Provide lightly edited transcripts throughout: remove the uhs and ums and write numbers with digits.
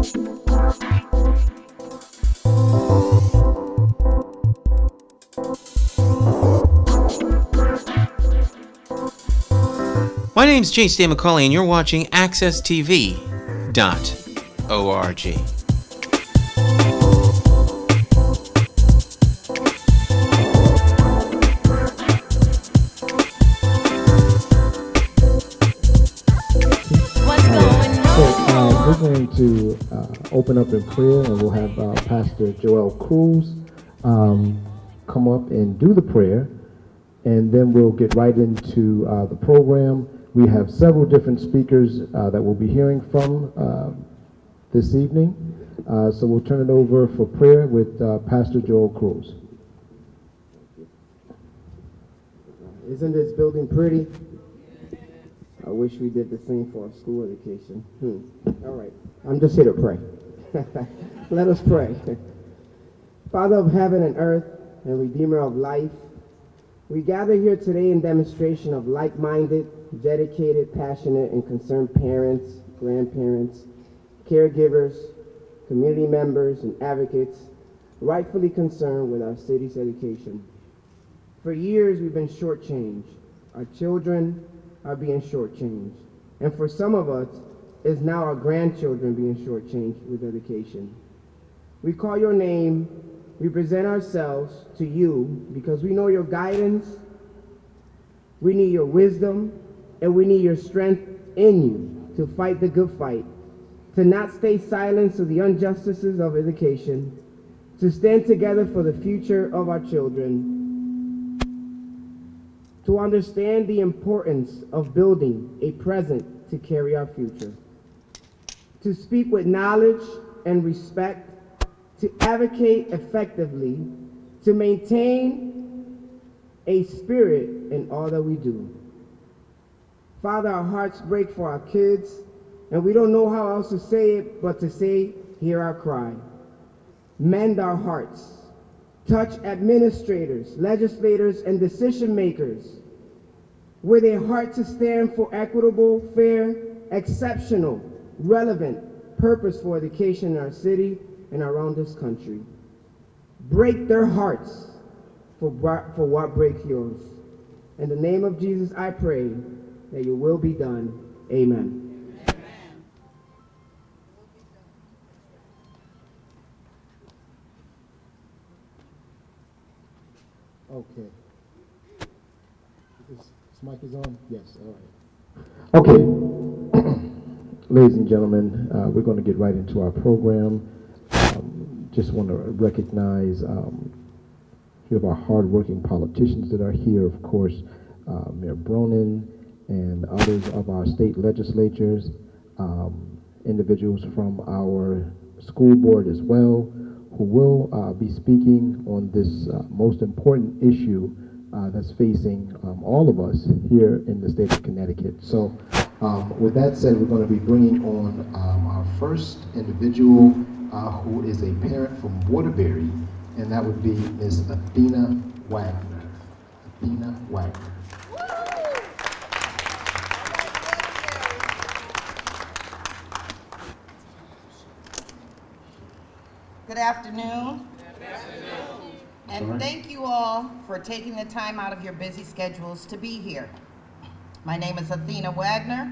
My name's Chase Day McCauley, and you're watching AccessTV.org. We're going to open up in prayer, and we'll have Pastor Joel Cruz come up and do the prayer, and then we'll get right into the program. We have several different speakers that we'll be hearing from this evening, so we'll turn it over for prayer with Pastor Joel Cruz. Isn't this building pretty? I wish we did the same for our school education. All right, I'm just here to pray. Let us pray. Father of heaven and earth and Redeemer of life, we gather here today in demonstration of like-minded, dedicated, passionate, and concerned parents, grandparents, caregivers, community members, and advocates rightfully concerned with our city's education. For years, we've been shortchanged. Our children are being shortchanged. And for some of us, it's now our grandchildren being shortchanged with education. We call your name, we present ourselves to you because we know your guidance, we need your wisdom, and we need your strength in you to fight the good fight, to not stay silent to the injustices of education, to stand together for the future of our children, to understand the importance of building a present to carry our future, to speak with knowledge and respect, to advocate effectively, to maintain a spirit in all that we do. Father, our hearts break for our kids, and we don't know how else to say it but to say, hear our cry. Mend our hearts. Touch administrators, legislators, and decision makers with a heart to stand for equitable, fair, exceptional, relevant, purposeful education in our city and around this country. Break their hearts for what breaks yours. In the name of Jesus, I pray that your will be done. Amen. Okay. This mic is on? Yes, all right. Okay. Ladies and gentlemen, we're going to get right into our program. Just want to recognize a few of our hardworking politicians that are here. Of course, Mayor Bronin and others of our state legislatures, individuals from our school board as well, who will be speaking on this most important issue that's facing all of us here in the state of Connecticut. So with that said, we're going to be bringing on our first individual who is a parent from Waterbury, and that would be Ms. Athena Wagner. Athena Wagner. Good afternoon. And thank you all for taking the time out of your busy schedules to be here. My name is Athena Wagner,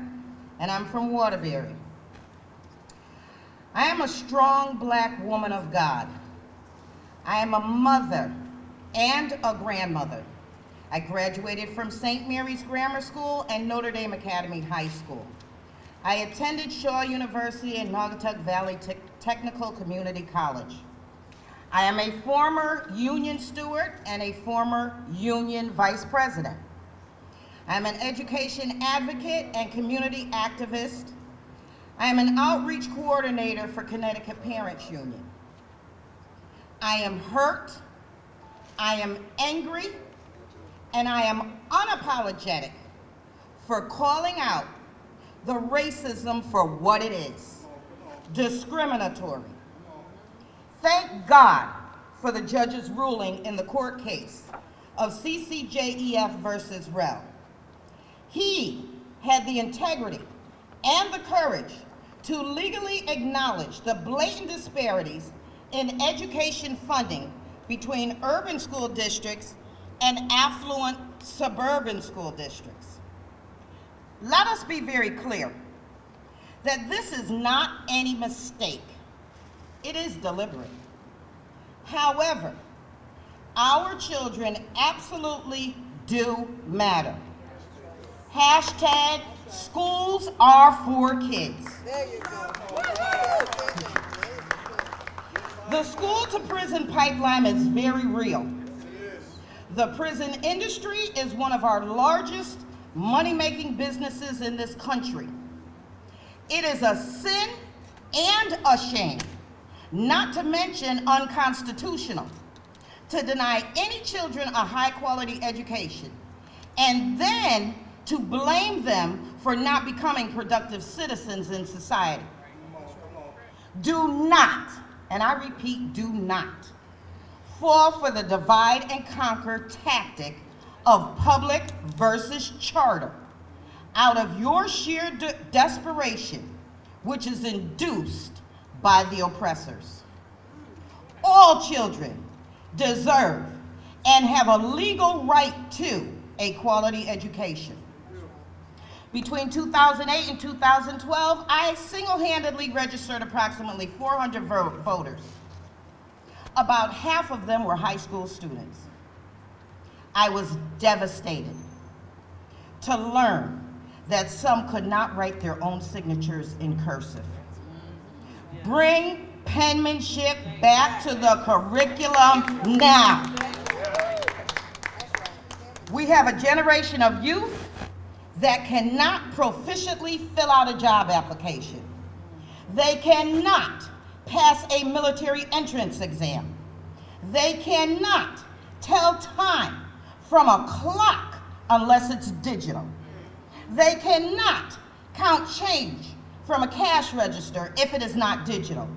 and I'm from Waterbury. I am a strong Black woman of God. I am a mother and a grandmother. I graduated from St. Mary's Grammar School and Notre Dame Academy High School. I attended Shaw University and Naugatuck Valley Technical Community College. I am a former union steward and a former union vice president. I'm an education advocate and community activist. I am an outreach coordinator for Connecticut Parents Union. I am hurt, I am angry, and I am unapologetic for calling out the racism for what it is, discriminatory. Thank God for the judge's ruling in the court case of CCJEF versus Rel. He had the integrity and the courage to legally acknowledge the blatant disparities in education funding between urban school districts and affluent suburban school districts. Let us be very clear that this is not any mistake. It is deliberate. However, our children absolutely do matter. Hashtag schools are for kids. There you go. The school to prison pipeline is very real. The prison industry is one of our largest money-making businesses in this country. It is a sin and a shame, not to mention unconstitutional, to deny any children a high-quality education and then to blame them for not becoming productive citizens in society. Do not, and I repeat, do not fall for the divide and conquer tactic of public versus charter out of your sheer desperation, which is induced by the oppressors. All children deserve and have a legal right to a quality education. Between 2008 and 2012, I single-handedly registered approximately 400 voters. About half of them were high school students. I was devastated to learn that some could not write their own signatures in cursive. Bring penmanship back to the curriculum now. We have a generation of youth that cannot proficiently fill out a job application. They cannot pass a military entrance exam. They cannot tell time from a clock unless it's digital. They cannot count change from a cash register if it is not digital.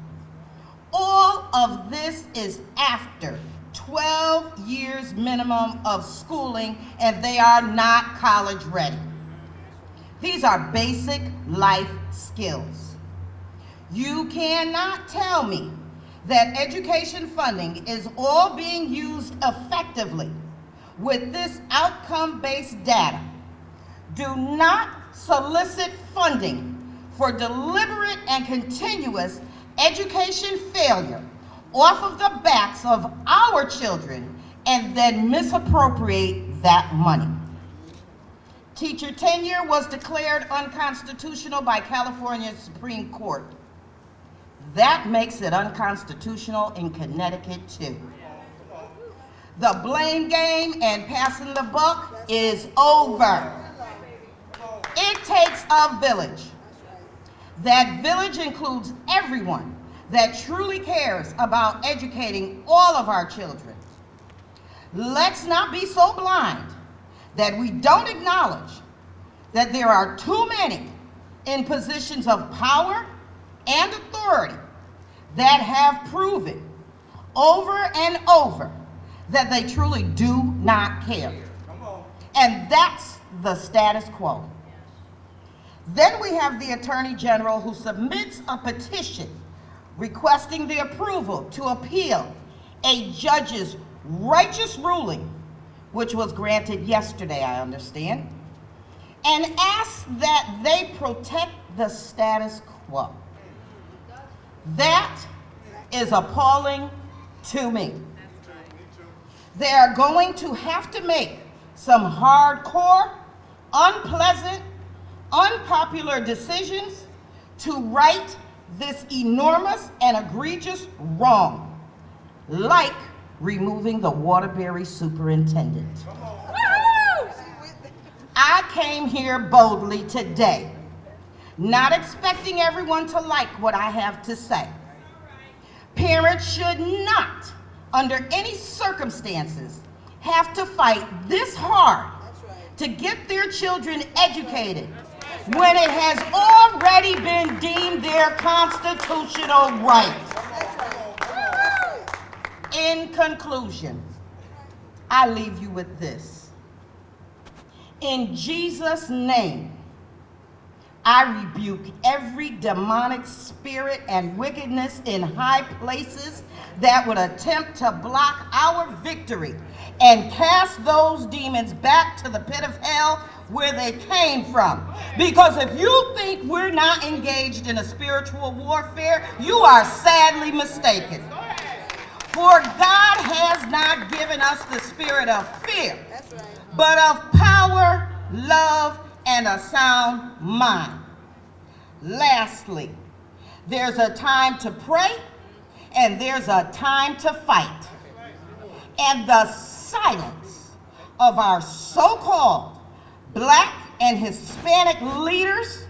All of this is after 12 years minimum of schooling, and they are not college ready. These are basic life skills. You cannot tell me that education funding is all being used effectively with this outcome-based data. Do not solicit funding for deliberate and continuous education failure off of the backs of our children and then misappropriate that money. Teacher tenure was declared unconstitutional by California's Supreme Court. That makes it unconstitutional in Connecticut too. The blame game and passing the buck is over. It takes a village. That village includes everyone that truly cares about educating all of our children. Let's not be so blind that we don't acknowledge that there are too many in positions of power and authority that have proven over and over that they truly do not care. And that's the status quo. Then we have the Attorney General who submits a petition requesting the approval to appeal a judge's righteous ruling, which was granted yesterday, I understand, and asks that they protect the status quo. That is appalling to me. They are going to have to make some hardcore, unpleasant, unpopular decisions to right this enormous and egregious wrong, like removing the Waterbury superintendent. I came here boldly today, not expecting everyone to like what I have to say. Parents should not, under any circumstances, have to fight this hard to get their children educated when it has already been deemed their constitutional right. In conclusion, I leave you with this. In Jesus' name, I rebuke every demonic spirit and wickedness in high places that would attempt to block our victory, and cast those demons back to the pit of hell where they came from. Because if you think we're not engaged in a spiritual warfare, you are sadly mistaken. For God has not given us the spirit of fear, but of power, love, and a sound mind. Lastly, there's a time to pray and there's a time to fight. And the silence of our so-called Black and Hispanic leaders,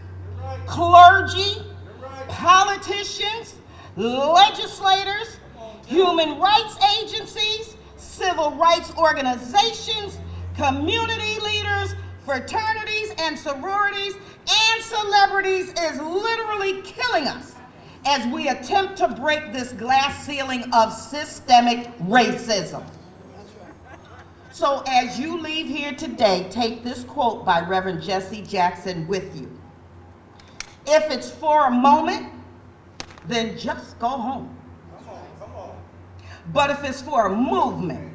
clergy, politicians, legislators, human rights agencies, civil rights organizations, community leaders, fraternities and sororities, and celebrities is literally killing us as we attempt to break this glass ceiling of systemic racism. So as you leave here today, take this quote by Reverend Jesse Jackson with you. If it's for a moment, then just go home. But if it's for a movement,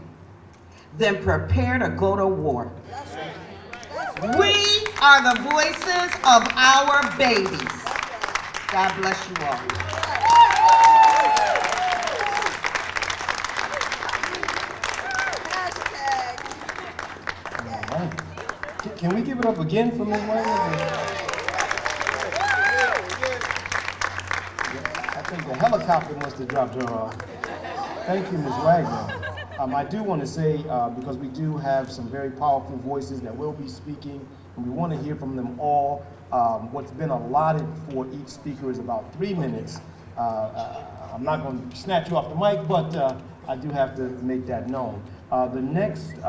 then prepare to go to war. We are the voices of our babies. God bless you all. All right. Can we give it up again for Ms. Wagner? I think the helicopter must have dropped her off. Thank you, Ms. Wagner. I do want to say, because we do have some very powerful voices that will be speaking, and we want to hear from them all. What's been allotted for each speaker is about 3 minutes. I'm not going to snatch you off the mic, but I do have to make that known. The next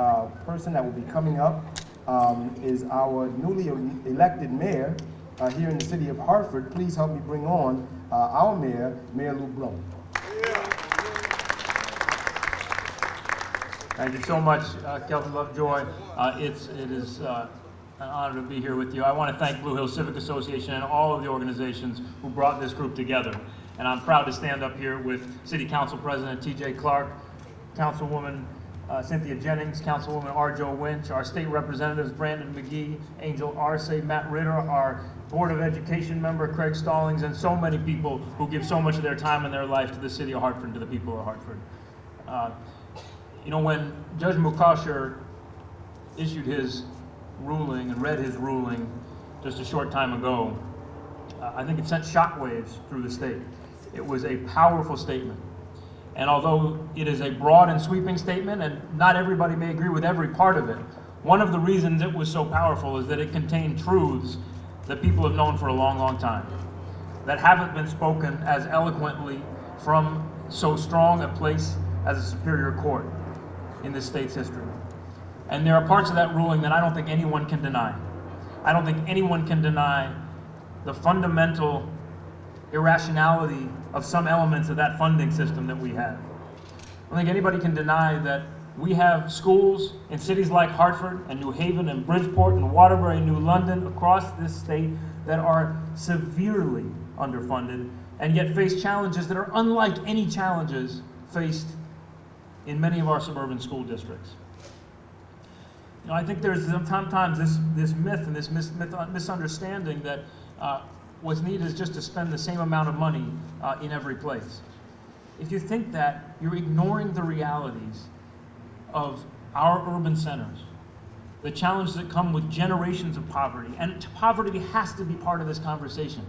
person that will be coming up is our newly elected mayor here in the city of Hartford. Please help me bring on our mayor, Mayor Lou Bronin. Thank you so much, Kelvin Lovejoy. It is an honor to be here with you. I want to thank Blue Hills Civic Association and all of the organizations who brought this group together. And I'm proud to stand up here with City Council President T.J. Clark, Councilwoman Cynthia Jennings, Councilwoman Arjo Winch, our state representatives Brandon McGee, Angel Arce, Matt Ritter, our Board of Education member Craig Stallings, and so many people who give so much of their time and their life to the city of Hartford and to the people of Hartford. You know, when Judge Moukawsher issued his ruling and read his ruling just a short time ago, I think it sent shockwaves through the state. It was a powerful statement. And although it is a broad and sweeping statement, and not everybody may agree with every part of it, one of the reasons it was so powerful is that it contained truths that people have known for a long, long time, that haven't been spoken as eloquently from so strong a place as a superior court in this state's history. And there are parts of that ruling that I don't think anyone can deny. I don't think anyone can deny the fundamental irrationality of some elements of that funding system that we have. I don't think anybody can deny that we have schools in cities like Hartford and New Haven and Bridgeport and Waterbury and New London across this state that are severely underfunded and yet face challenges that are unlike any challenges faced in many of our suburban school districts. You know, I think there's sometimes this myth and this misunderstanding that what's needed is just to spend the same amount of money in every place. If you think that, you're ignoring the realities of our urban centers, the challenges that come with generations of poverty, and poverty has to be part of this conversation.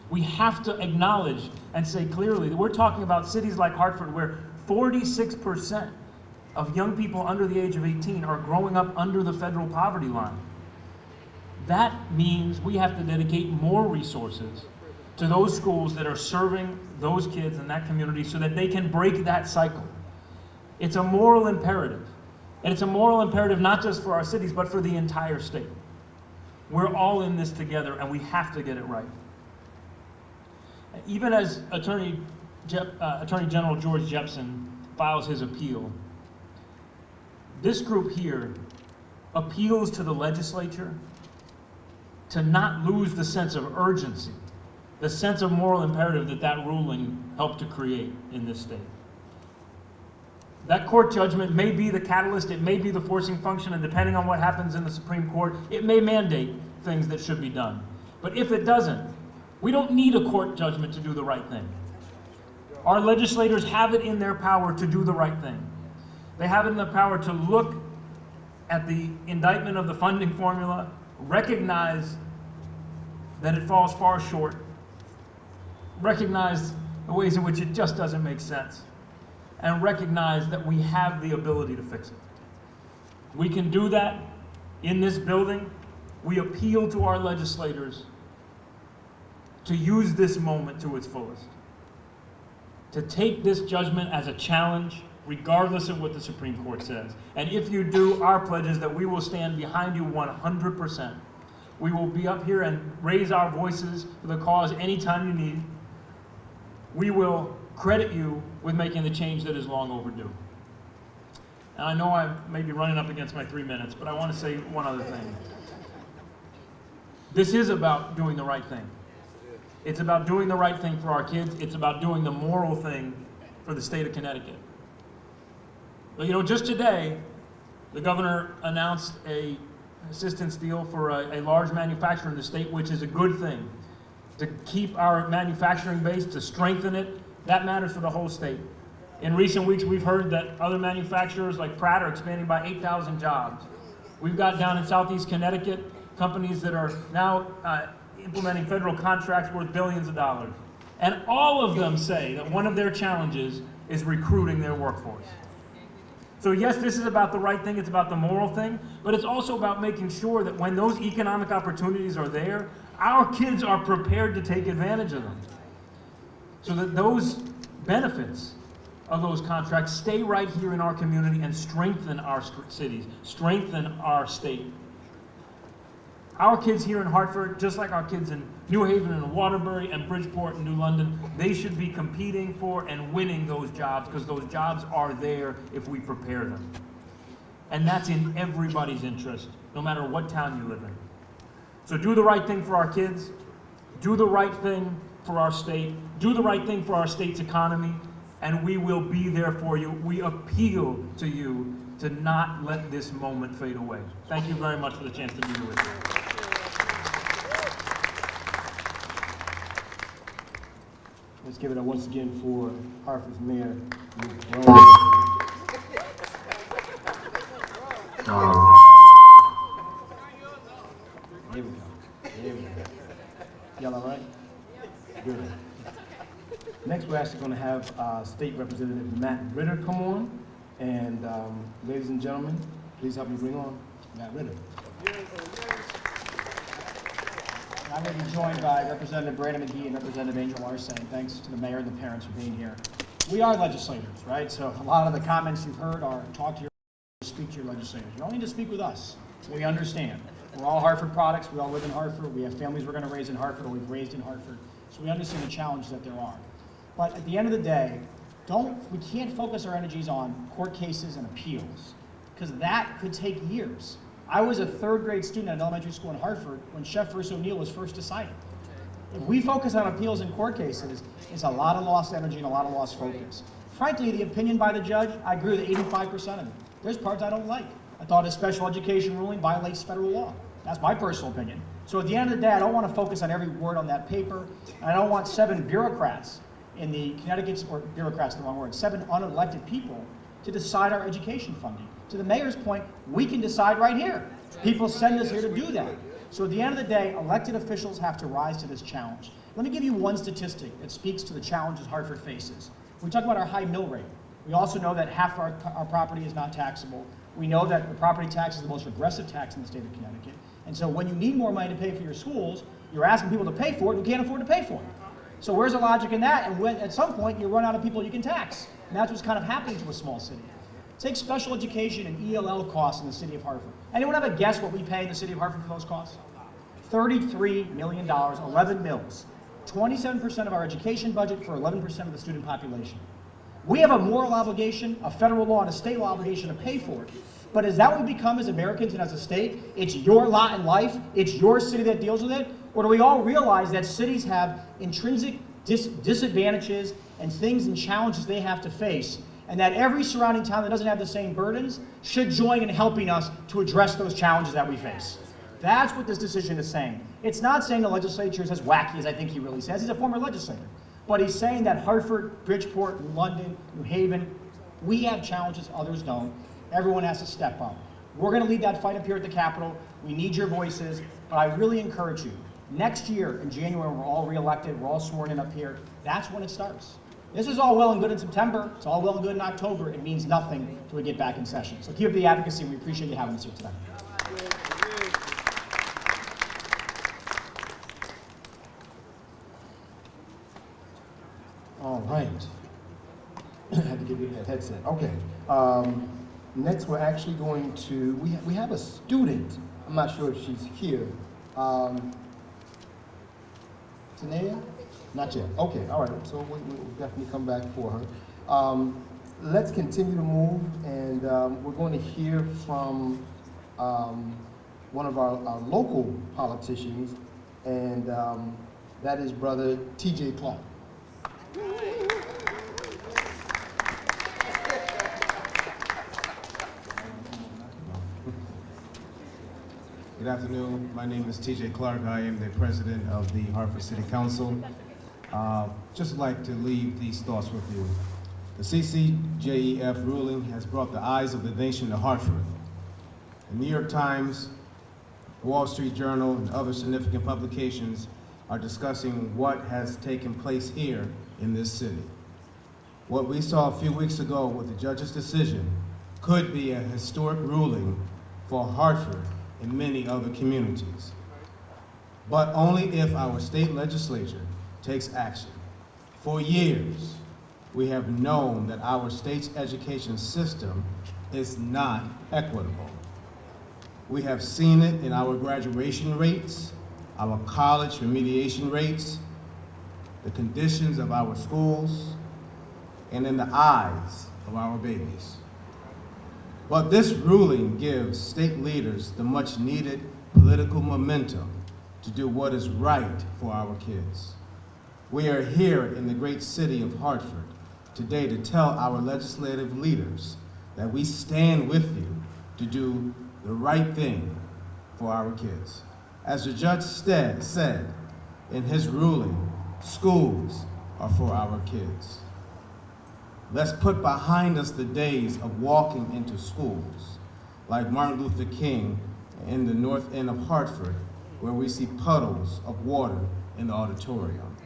We have to acknowledge and say clearly that we're talking about cities like Hartford where 46% of young people under the age of 18 are growing up under the federal poverty line. That means we have to dedicate more resources to those schools that are serving those kids in that community so that they can break that cycle. It's a moral imperative. And it's a moral imperative not just for our cities, but for the entire state. We're all in this together, and we have to get it right. Even as Attorney General George Jepsen files his appeal, this group here appeals to the legislature to not lose the sense of urgency, the sense of moral imperative that that ruling helped to create in this state. That court judgment may be the catalyst, it may be the forcing function, and depending on what happens in the Supreme Court, it may mandate things that should be done. But if it doesn't, we don't need a court judgment to do the right thing. Our legislators have it in their power to do the right thing. They have it in their power to look at the indictment of the funding formula, recognize that it falls far short, recognize the ways in which it just doesn't make sense, and recognize that we have the ability to fix it. We can do that in this building. We appeal to our legislators to use this moment to its fullest, to take this judgment as a challenge, regardless of what the Supreme Court says. And if you do, our pledge is that we will stand behind you 100%. We will be up here and raise our voices for the cause anytime you need. We will credit you with making the change that is long overdue. And I know I may be running up against my 3 minutes, but I want to say one other thing. This is about doing the right thing. It's about doing the right thing for our kids. It's about doing the moral thing for the state of Connecticut. But you know, just today, the governor announced an assistance deal for a large manufacturer in the state, which is a good thing. To keep our manufacturing base, to strengthen it, that matters for the whole state. In recent weeks, we've heard that other manufacturers like Pratt are expanding by 8,000 jobs. We've got down in southeast Connecticut companies that are now implementing federal contracts worth billions of dollars. And all of them say that one of their challenges is recruiting their workforce. So yes, this is about the right thing, it's about the moral thing, but it's also about making sure that when those economic opportunities are there, our kids are prepared to take advantage of them. So that those benefits of those contracts stay right here in our community and strengthen our cities, strengthen our state. Our kids here in Hartford, just like our kids in New Haven and Waterbury and Bridgeport and New London, they should be competing for and winning those jobs because those jobs are there if we prepare them. And that's in everybody's interest, no matter what town you live in. So do the right thing for our kids, do the right thing for our state, do the right thing for our state's economy, and we will be there for you. We appeal to you to not let this moment fade away. Thank you very much for the chance to be here with you. Let's give it up once again for Hartford's Mayor, McCauley. There we go. There we go. Y'all all right? Good. Next, we're actually going to have State Representative Matt Ritter come on. And ladies and gentlemen, please help me bring on Matt Ritter. I'm going to be joined by Representative Bronin and Representative Angel Larson. Thanks to the mayor and the parents for being here. We are legislators, right? So a lot of the comments you've heard are talk to your speak to your legislators. You don't need to speak with us. We understand. We're all Hartford products. We all live in Hartford. We have families we're going to raise in Hartford, or we've raised in Hartford. So we understand the challenges that there are. But at the end of the day, we can't focus our energies on court cases and appeals, because that could take years. I was a third grade student at an elementary school in Hartford when Chef vs. O'Neill was first decided. If we focus on appeals and court cases, it's a lot of lost energy and a lot of lost focus. Frankly, the opinion by the judge, I agree with 85% of it. There's parts I don't like. I thought his special education ruling violates federal law. That's my personal opinion. So at the end of the day, I don't want to focus on every word on that paper, and I don't want 7 bureaucrats in the Connecticut, or bureaucrats, the wrong word, 7 unelected people to decide our education funding. To the mayor's point, we can decide right here. People send us here to do that. So at the end of the day, elected officials have to rise to this challenge. Let me give you one statistic that speaks to the challenges Hartford faces. We talk about our high mill rate. We also know that half our property is not taxable. We know that the property tax is the most regressive tax in the state of Connecticut. And so when you need more money to pay for your schools, you're asking people to pay for it who can't afford to pay for it. So where's the logic in that? And when, at some point, you run out of people you can tax. And that's what's kind of happening to a small city. Take special education and ELL costs in the city of Hartford. Anyone have a guess what we pay in the city of Hartford for those costs? $33 million, 11 mills. 27% of our education budget for 11% of the student population. We have a moral obligation, a federal law and a state law obligation to pay for it. But is that what we become as Americans and as a state? It's your lot in life, it's your city that deals with it? Or do we all realize that cities have intrinsic disadvantages and things and challenges they have to face, and that every surrounding town that doesn't have the same burdens should join in helping us to address those challenges that we face? That's what this decision is saying. It's not saying the legislature is as wacky as I think he really says. He's a former legislator. But he's saying that Hartford, Bridgeport, London, New Haven, we have challenges others don't. Everyone has to step up. We're going to lead that fight up here at the Capitol. We need your voices, but I really encourage you. Next year in January, we're all reelected, we're all sworn in up here. That's when it starts. This is all well and good in September. It's all well and good in October. It means nothing until we get back in session. So keep up the advocacy. We appreciate you having us here today. All right. I had to give you that headset. Okay. Next, we're actually going to, we have a student. I'm not sure if she's here. Tanea? Not yet. Okay, all right. So we'll definitely come back for her. Let's continue to move, and we're going to hear from one of our local politicians, and that is Brother T.J. Clark. Good afternoon. My name is T.J. Clark. I am the president of the Hartford City Council. Just like to leave these thoughts with you. The CCJEF ruling has brought the eyes of the nation to Hartford. The New York Times, the Wall Street Journal, and other significant publications are discussing what has taken place here in this city. What we saw a few weeks ago with the judge's decision could be a historic ruling for Hartford and many other communities. But only if our state legislature takes action. For years, we have known that our state's education system is not equitable. We have seen it in our graduation rates, our college remediation rates, the conditions of our schools, and in the eyes of our babies. But this ruling gives state leaders the much needed political momentum to do what is right for our kids. We are here in the great city of Hartford today to tell our legislative leaders that we stand with you to do the right thing for our kids. As the judge said in his ruling, schools are for our kids. Let's put behind us the days of walking into schools, like Martin Luther King in the north end of Hartford, where we see puddles of water in the auditorium.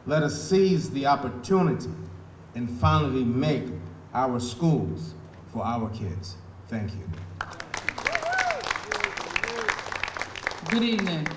Let us seize the opportunity and finally make our schools for our kids. Thank you. Good evening.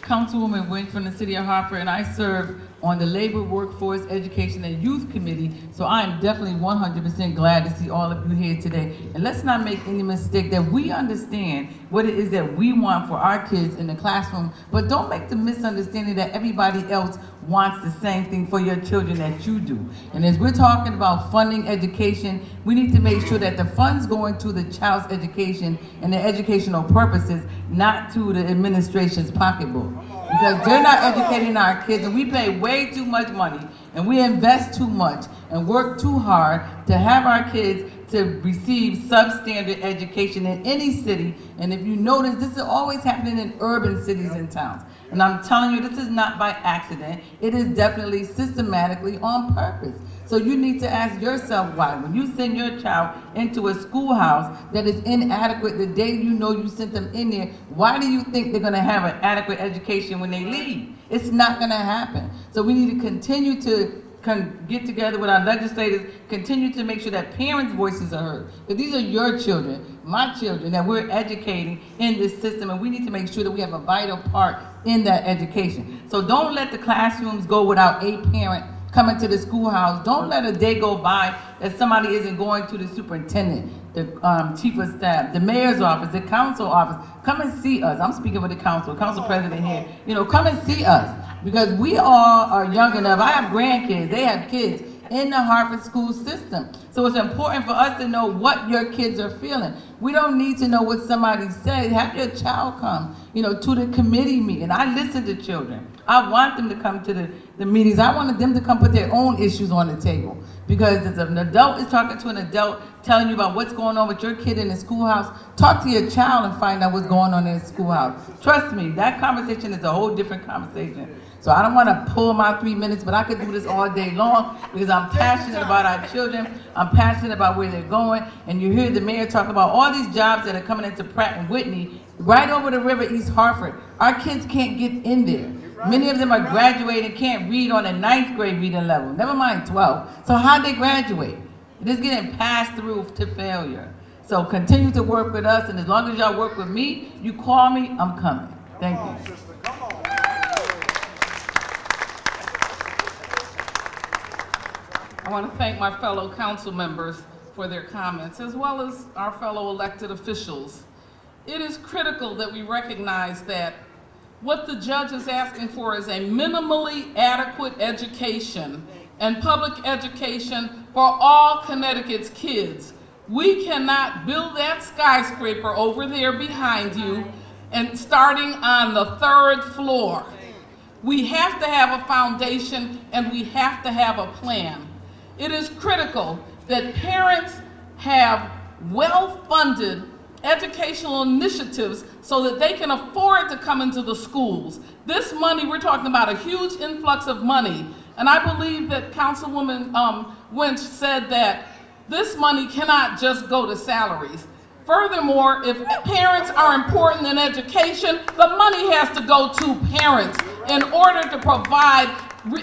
Councilwoman Wynn from the city of Hartford, and I serve on the Labor, Workforce, Education, and Youth Committee, so I am definitely 100% glad to see all of you here today. And let's not make any mistake that we understand what it is that we want for our kids in the classroom, but don't make the misunderstanding that everybody else wants the same thing for your children that you do. And as we're talking about funding education, we need to make sure that the funds going to the child's education and their educational purposes, not to the administration's pocketbook. Because they're not educating our kids, and we pay way too much money, and we invest too much and work too hard to have our kids to receive substandard education in any city. And if you notice, this is always happening in urban cities and towns. And I'm telling you, this is not by accident. It is definitely systematically on purpose. So you need to ask yourself why. When you send your child into a schoolhouse that is inadequate the day you know you sent them in there, why do you think they're gonna have an adequate education when they leave? It's not gonna happen. So we need to continue to get together with our legislators, continue to make sure that parents' voices are heard. Because these are your children, my children, that we're educating in this system, and we need to make sure that we have a vital part in that education. So don't let the classrooms go without a parent coming to the schoolhouse. Don't let a day go by that somebody isn't going to the superintendent, the chief of staff, the mayor's office, the council office. Come and see us. I'm speaking for the council president here. You know, come and see us, because we all are young enough. I have grandkids, they have kids, in the Hartford school system. So it's important for us to know what your kids are feeling. We don't need to know what somebody says. Have your child come, to the committee meeting. I listen to children. I want them to come to the meetings. I wanted them to come put their own issues on the table. Because if an adult is talking to an adult, telling you about what's going on with your kid in the schoolhouse, talk to your child and find out what's going on in the schoolhouse. Trust me, that conversation is a whole different conversation. So I don't want to pull my 3 minutes, but I could do this all day long because I'm passionate about our children. I'm passionate about where they're going. And you hear the mayor talk about all these jobs that are coming into Pratt and Whitney, right over the river, East Hartford. Our kids can't get in there. Many of them are graduating, can't read on a 9th grade reading level, never mind 12. So how'd they graduate? It is getting passed through to failure. So continue to work with us, and as long as y'all work with me, you call me, I'm coming. Thank you. I want to thank my fellow council members for their comments, as well as our fellow elected officials. It is critical that we recognize that what the judge is asking for is a minimally adequate education and public education for all Connecticut's kids. We cannot build that skyscraper over there behind you and starting on the 3rd floor. We have to have a foundation and we have to have a plan. It is critical that parents have well-funded educational initiatives so that they can afford to come into the schools. This money, we're talking about a huge influx of money. And I believe that Councilwoman Winch said that this money cannot just go to salaries. Furthermore, if parents are important in education, the money has to go to parents in order to provide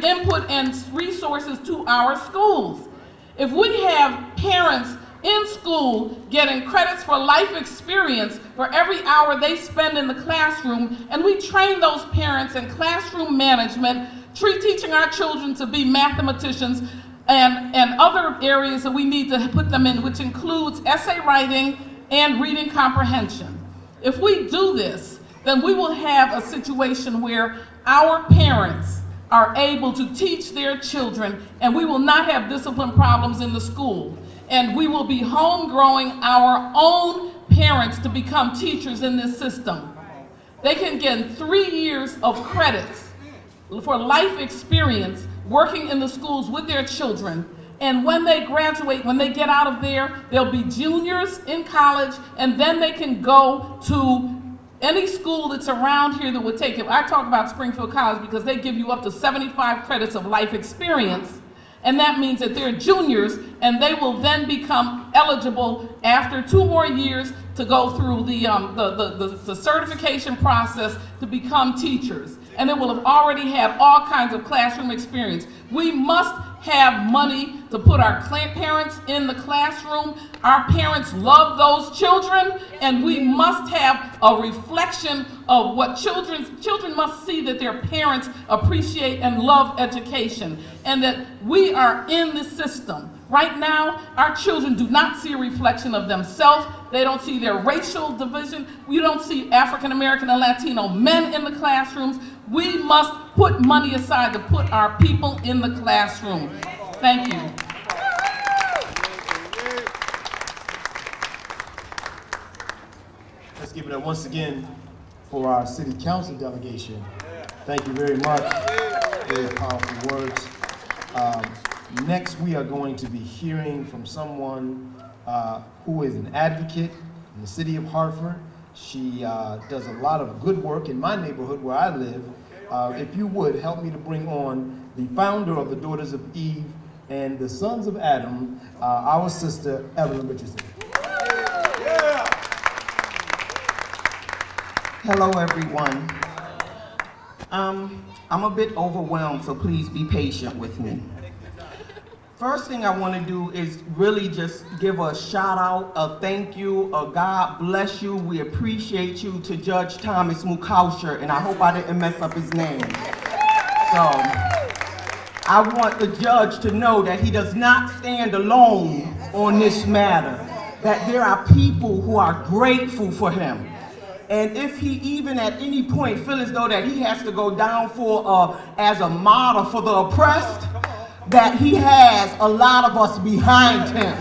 input and resources to our schools. If we have parents in school getting credits for life experience for every hour they spend in the classroom, and we train those parents in classroom management, teaching our children to be mathematicians and other areas that we need to put them in, which includes essay writing and reading comprehension. If we do this, then we will have a situation where our parents are able to teach their children, and we will not have discipline problems in the school. And we will be home growing our own parents to become teachers in this system. They can get 3 years of credits for life experience working in the schools with their children. And when they graduate, when they get out of there, they'll be juniors in college, and then they can go to any school that's around here that would take it. I talk about Springfield College because they give you up to 75 credits of life experience. And that means that they're juniors, and they will then become eligible after 2 more years to go through the certification process to become teachers. And they will have already had all kinds of classroom experience. We must have money to put our parents in the classroom. Our parents love those children, and we must have a reflection of what children must see, that their parents appreciate and love education, and that we are in the system. Right now, our children do not see a reflection of themselves. They don't see their racial division. We don't see African American and Latino men in the classrooms. We must put money aside to put our people in the classroom. Thank you. Let's give it up once again for our city council delegation. Thank you very much. Very powerful words. Next, we are going to be hearing from someone who is an advocate in the city of Hartford. She does a lot of good work in my neighborhood where I live. If you would, help me to bring on the founder of the Daughters of Eve and the Sons of Adam, our sister, Evelyn Richardson. Hello, everyone. I'm a bit overwhelmed, so please be patient with me. First thing I want to do is really just give a shout out, a thank you, a God bless you, we appreciate you to Judge Moukawsher, and I hope I didn't mess up his name. So, I want the judge to know that he does not stand alone on this matter, that there are people who are grateful for him. And if he even at any point feels as though that he has to go down for as a model for the oppressed, that he has a lot of us behind him,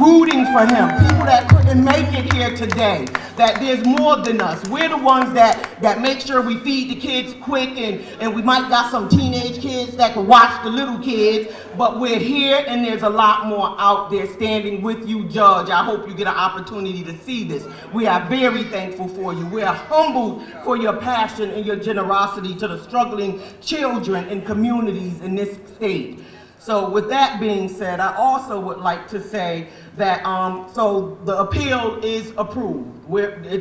rooting for him, people that couldn't make it here today, that there's more than us. We're the ones that make sure we feed the kids quick, and we might got some teenage kids that can watch the little kids, but we're here and there's a lot more out there standing with you, Judge. I hope you get an opportunity to see this. We are very thankful for you. We are humbled for your passion and your generosity to the struggling children and communities in this state. So with that being said, I also would like to say that, so the appeal is approved.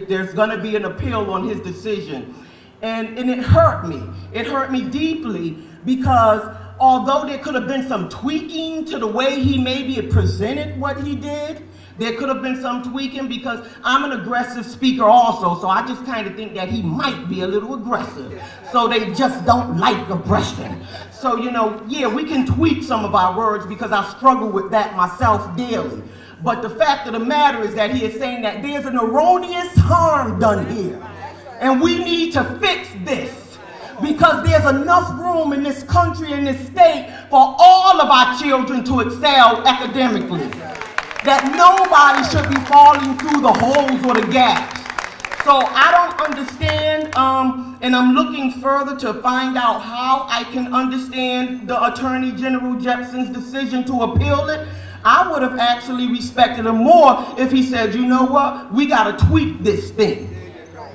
There's gonna be an appeal on his decision. And it hurt me. It hurt me deeply because although there could have been some tweaking to the way he maybe presented what he did, there could have been some tweaking because I'm an aggressive speaker also, so I just kind of think that he might be a little aggressive. So they just don't like aggression. So, you know, yeah, we can tweak some of our words because I struggle with that myself daily. But the fact of the matter is that he is saying that there's an erroneous harm done here. And we need to fix this because there's enough room in this country, in this state, for all of our children to excel academically. That nobody should be falling through the holes or the gaps. So I don't understand, and I'm looking further to find out how I can understand the Attorney General Jepson's decision to appeal it. I would have actually respected him more if he said, you know what, we gotta tweak this thing.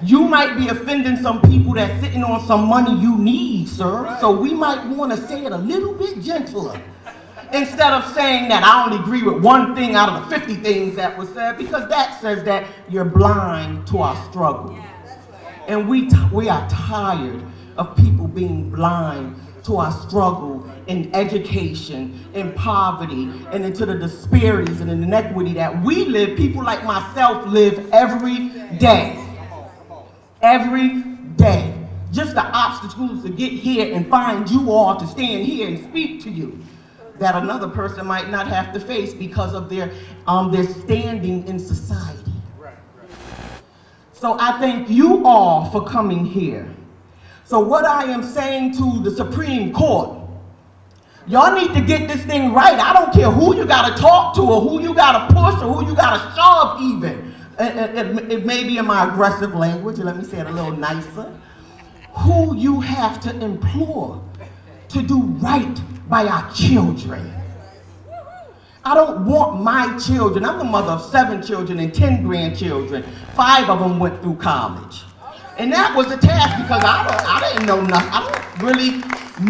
You might be offending some people that's sitting on some money you need, sir, so we might wanna say it a little bit gentler. Instead of saying that I only agree with one thing out of the 50 things that was said, because that says that you're blind to our struggle. And we are tired of people being blind to our struggle in education, in poverty, and into the disparities and inequity that we live, people like myself live every day. Every day. Just the obstacles to get here and find you all to stand here and speak to you, that another person might not have to face because of their standing in society. So I thank you all for coming here. So what I am saying to the Supreme Court, y'all need to get this thing right. I don't care who you gotta talk to or who you gotta push or who you gotta shove even. It may be in my aggressive language, let me say it a little nicer. Who you have to implore to do right by our children. I don't want my children, I'm the mother of 7 children and 10 grandchildren. 5 of them went through college. And that was a task because I didn't know nothing. I don't really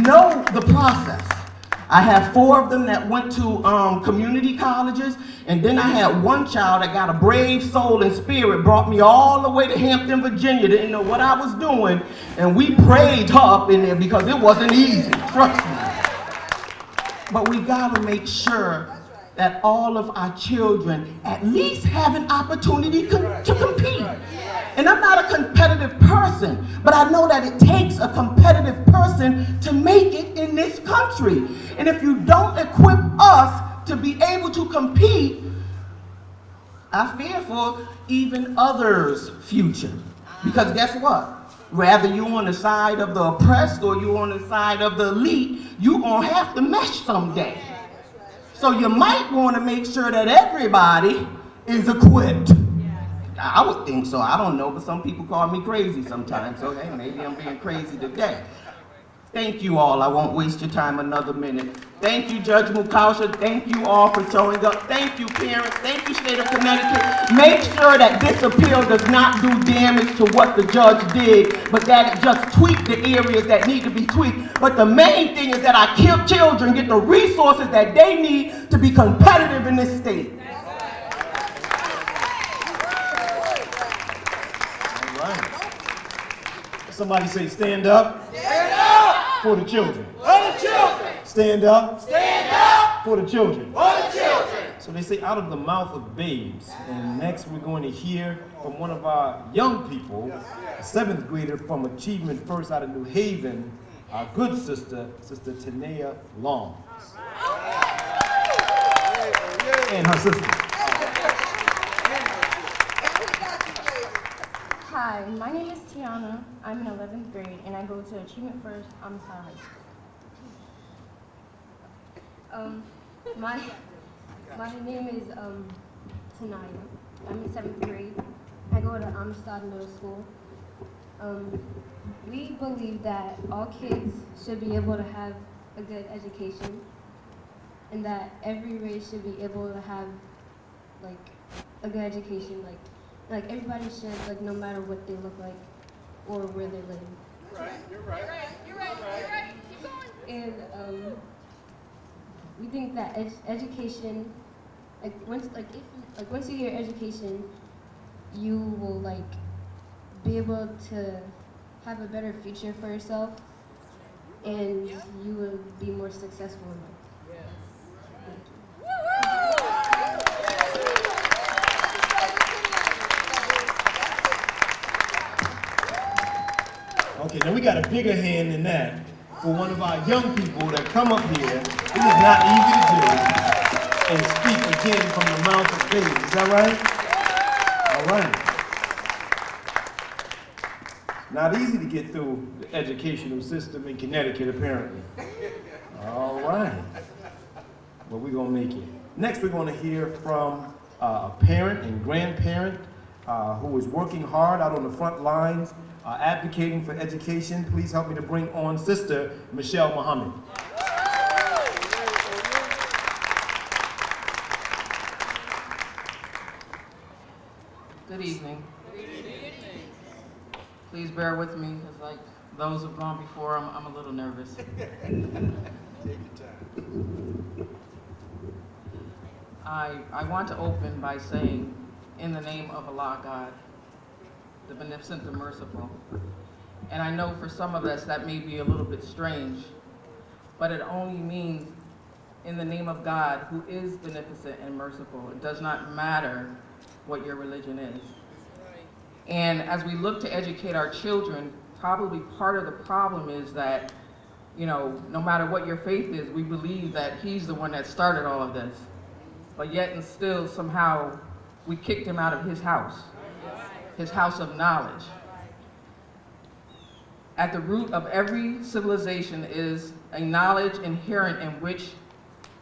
know the process. I have 4 of them that went to community colleges, and then I had one child that got a brave soul and spirit, brought me all the way to Hampton, Virginia, didn't know what I was doing, and we prayed her up in there because it wasn't easy, trust me. But we gotta make sure that all of our children at least have an opportunity to compete. And I'm not a competitive person, but I know that it takes a competitive person to make it in this country. And if you don't equip us to be able to compete, I fear for even others' future. Because guess what? Whether you're on the side of the oppressed or you're on the side of the elite, you're gonna have to mesh someday. So you might wanna make sure that everybody is equipped. I would think so, I don't know, but some people call me crazy sometimes, so hey, maybe I'm being crazy today. Thank you all, I won't waste your time another minute. Thank you, Judge Moukawsher, thank you all for showing up. Thank you, parents, thank you, State of Connecticut. Make sure that this appeal does not do damage to what the judge did, but that it just tweaked the areas that need to be tweaked. But the main thing is that our children get the resources that they need to be competitive in this state. Somebody say, stand up. Stand up for the children. For the children. Stand up. Stand up for the children. For the children. So they say, out of the mouth of babes. And next we're going to hear from one of our young people, a 7th grader from Achievement First out of New Haven, our good sister, Sister Tanea Long. And her sister. Hi, my name is Tiana. I'm in 11th grade and I go to Achievement First High School. My name is Tanaya. I'm in 7th grade. I go to Amistad Middle School. We believe that all kids should be able to have a good education, and that every race should be able to have like a good education. Like everybody should, like, no matter what they look like or where they live. Right. You're right. You're right. Keep going. And we think that education, once you get your education, you will be able to have a better future for yourself, and you will be more successful in life. Okay, now we got a bigger hand than that for one of our young people that come up here. It is not easy to do and speak again from the mouth of babes. Is that right? All right. Not easy to get through the educational system in Connecticut, apparently. All right. Well, we're going to make it. Next, we're going to hear from a parent and grandparent who is working hard out on the front lines, advocating for education. Please help me to bring on Sister Michelle Muhammad. Good evening. Please bear with me, because like those who've gone before, I'm a little nervous. Take your time. I want to open by saying, in the name of Allah God, the beneficent, the merciful. And I know for some of us that may be a little bit strange, but it only means in the name of God, who is beneficent and merciful. It does not matter what your religion is. And as we look to educate our children, probably part of the problem is that, no matter what your faith is, we believe that he's the one that started all of this. But yet and still, somehow, we kicked him out of his house of knowledge. At the root of every civilization is a knowledge inherent in which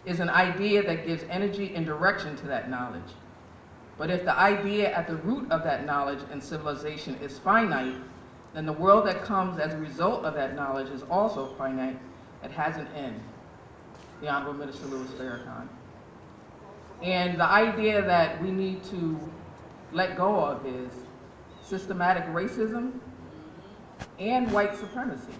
is an idea that gives energy and direction to that knowledge. But if the idea at the root of that knowledge and civilization is finite, then the world that comes as a result of that knowledge is also finite. It has an end. The Honorable Minister Louis Farrakhan. And the idea that we need to let go of is systematic racism and white supremacy.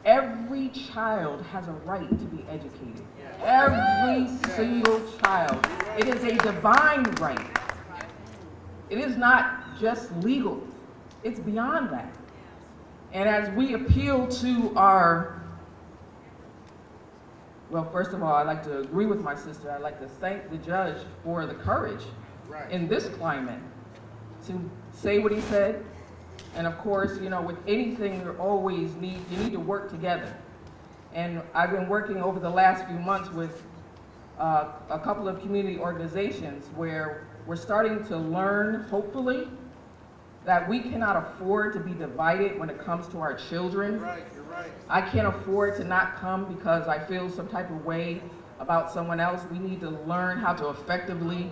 Every child has a right to be educated. Every single child. It is a divine right. It is not just legal. It's beyond that. And as we appeal to well, first of all, I'd like to agree with my sister. I'd like to thank the judge for the courage in this climate to say what he said. And of course, with anything, you need to work together. And I've been working over the last few months with a couple of community organizations where we're starting to learn, hopefully, that we cannot afford to be divided when it comes to our children. You're right. I can't afford to not come because I feel some type of way about someone else. We need to learn how to effectively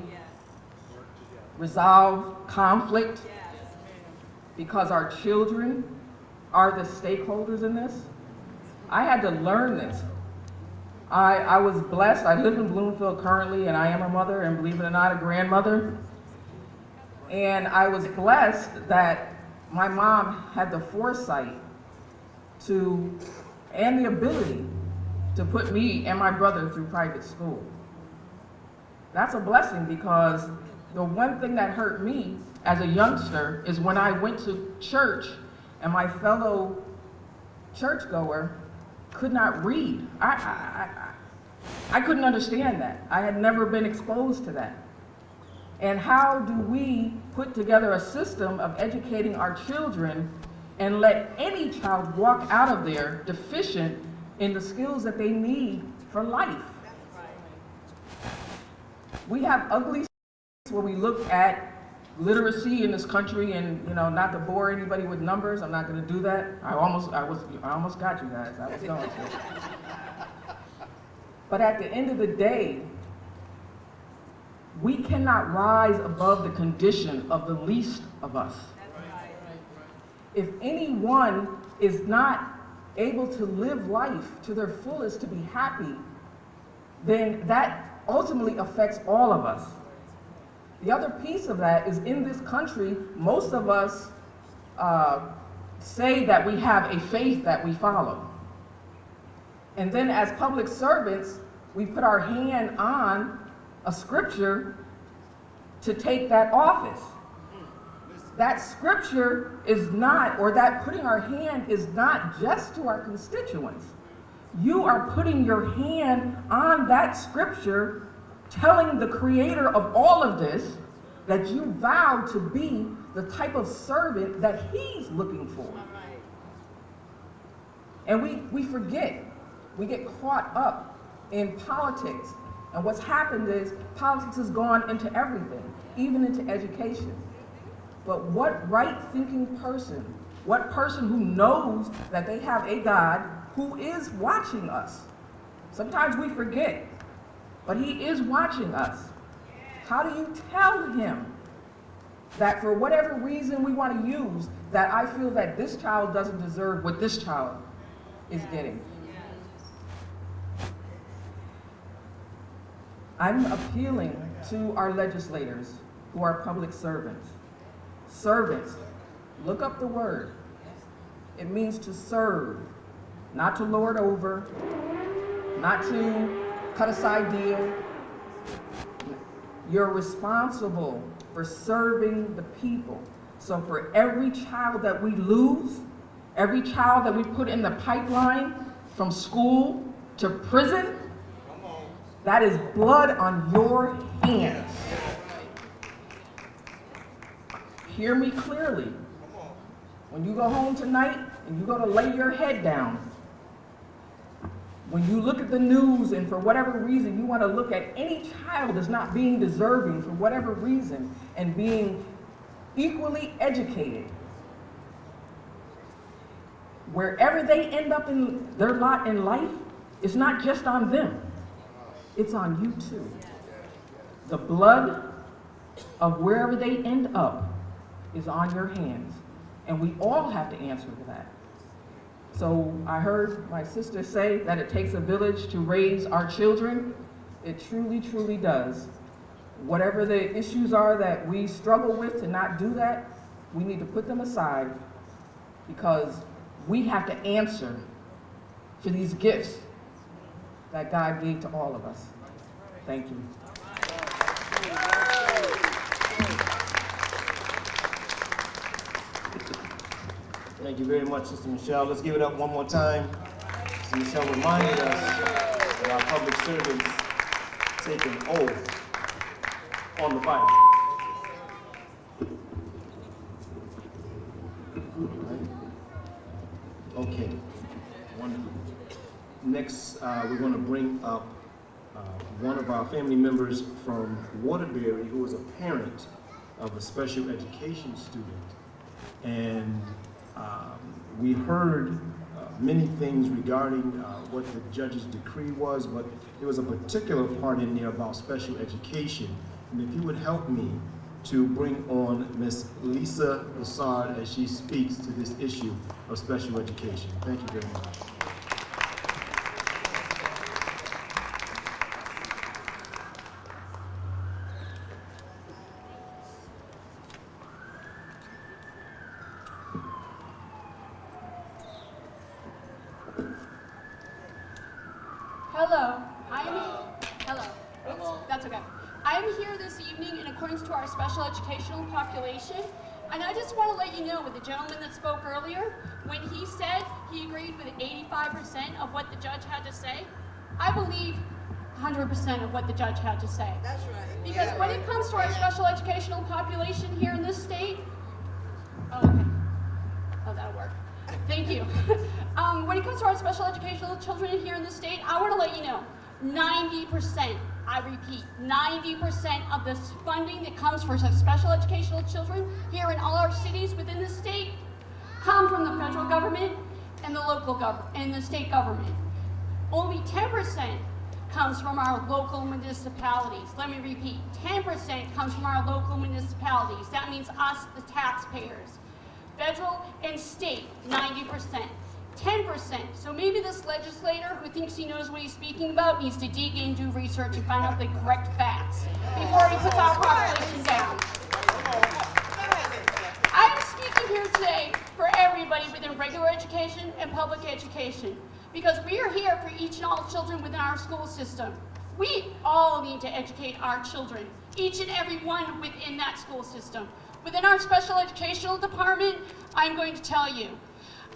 resolve conflict because our children are the stakeholders in this. I had to learn this. I was blessed. I live in Bloomfield currently, and I am a mother, and believe it or not, a grandmother. And I was blessed that my mom had the foresight and the ability to put me and my brother through private school. That's a blessing, because the one thing that hurt me as a youngster is when I went to church and my fellow churchgoer could not read. I couldn't understand that. I had never been exposed to that. And how do we put together a system of educating our children and let any child walk out of there deficient in the skills that they need for life? We have ugly where we look at literacy in this country, and not to bore anybody with numbers, I'm not going to do that. I almost got you guys. I was going to. But at the end of the day, we cannot rise above the condition of the least of us. If anyone is not able to live life to their fullest, to be happy, then that ultimately affects all of us. The other piece of that is, in this country, most of us say that we have a faith that we follow. And then as public servants, we put our hand on a scripture to take that office. That scripture is not, or that putting our hand is not just to our constituents. You are putting your hand on that scripture, telling the creator of all of this that you vow to be the type of servant that he's looking for. And we forget, we get caught up in politics. And what's happened is politics has gone into everything, even into education. But what right-thinking person, what person who knows that they have a God who is watching us? Sometimes we forget, but he is watching us. How do you tell him that for whatever reason we want to use, that I feel that this child doesn't deserve what this child is getting? I'm appealing to our legislators who are public servants. Servants, look up the word. It means to serve, not to lord over, not to cut a side deal. You're responsible for serving the people. So for every child that we lose, every child that we put in the pipeline from school to prison, that is blood on your hands. Hear me clearly. When you go home tonight and you go to lay your head down, when you look at the news and for whatever reason you want to look at any child as not being deserving for whatever reason and being equally educated, wherever they end up in their lot in life, it's not just on them. It's on you too. The blood of wherever they end up is on your hands. And we all have to answer to that. So I heard my sister say that it takes a village to raise our children. It truly, truly does. Whatever the issues are that we struggle with to not do that, we need to put them aside, because we have to answer for these gifts that God gave to all of us. Thank you. Thank you very much, Sister Michelle. Let's give it up one more time. Sister Michelle reminded us that our public servants take an oath on the Bible. Okay, wonderful. Next, we're going to bring up one of our family members from Waterbury, who is a parent of a special education student. And we heard many things regarding what the judge's decree was, but there was a particular part in there about special education. And if you would help me to bring on Miss Lisa Lassard as she speaks to this issue of special education. Thank you very much. Special educational population, and I just want to let you know, with the gentleman that spoke earlier, when he said he agreed with 85% of what the judge had to say, I believe 100% of what the judge had to say. That's right. Because when it comes to our special educational population here in this state, oh, okay. Oh, that'll work. Thank you. When it comes to our special educational children here in the state, I want to let you know, 90%, I repeat, 90% of this funding that comes for special educational children here in all our cities within the state come from the federal government and the local government and the state government. Only 10% comes from our local municipalities. Let me repeat, 10% comes from our local municipalities. That means us, the taxpayers. Federal and state, 90%. 10%. So maybe this legislator who thinks he knows what he's speaking about needs to dig in, do research, and find out the correct facts before he puts our population down. I'm speaking here today for everybody within regular education and public education, because we are here for each and all children within our school system. We all need to educate our children, each and every one within that school system. Within our special educational department, I'm going to tell you,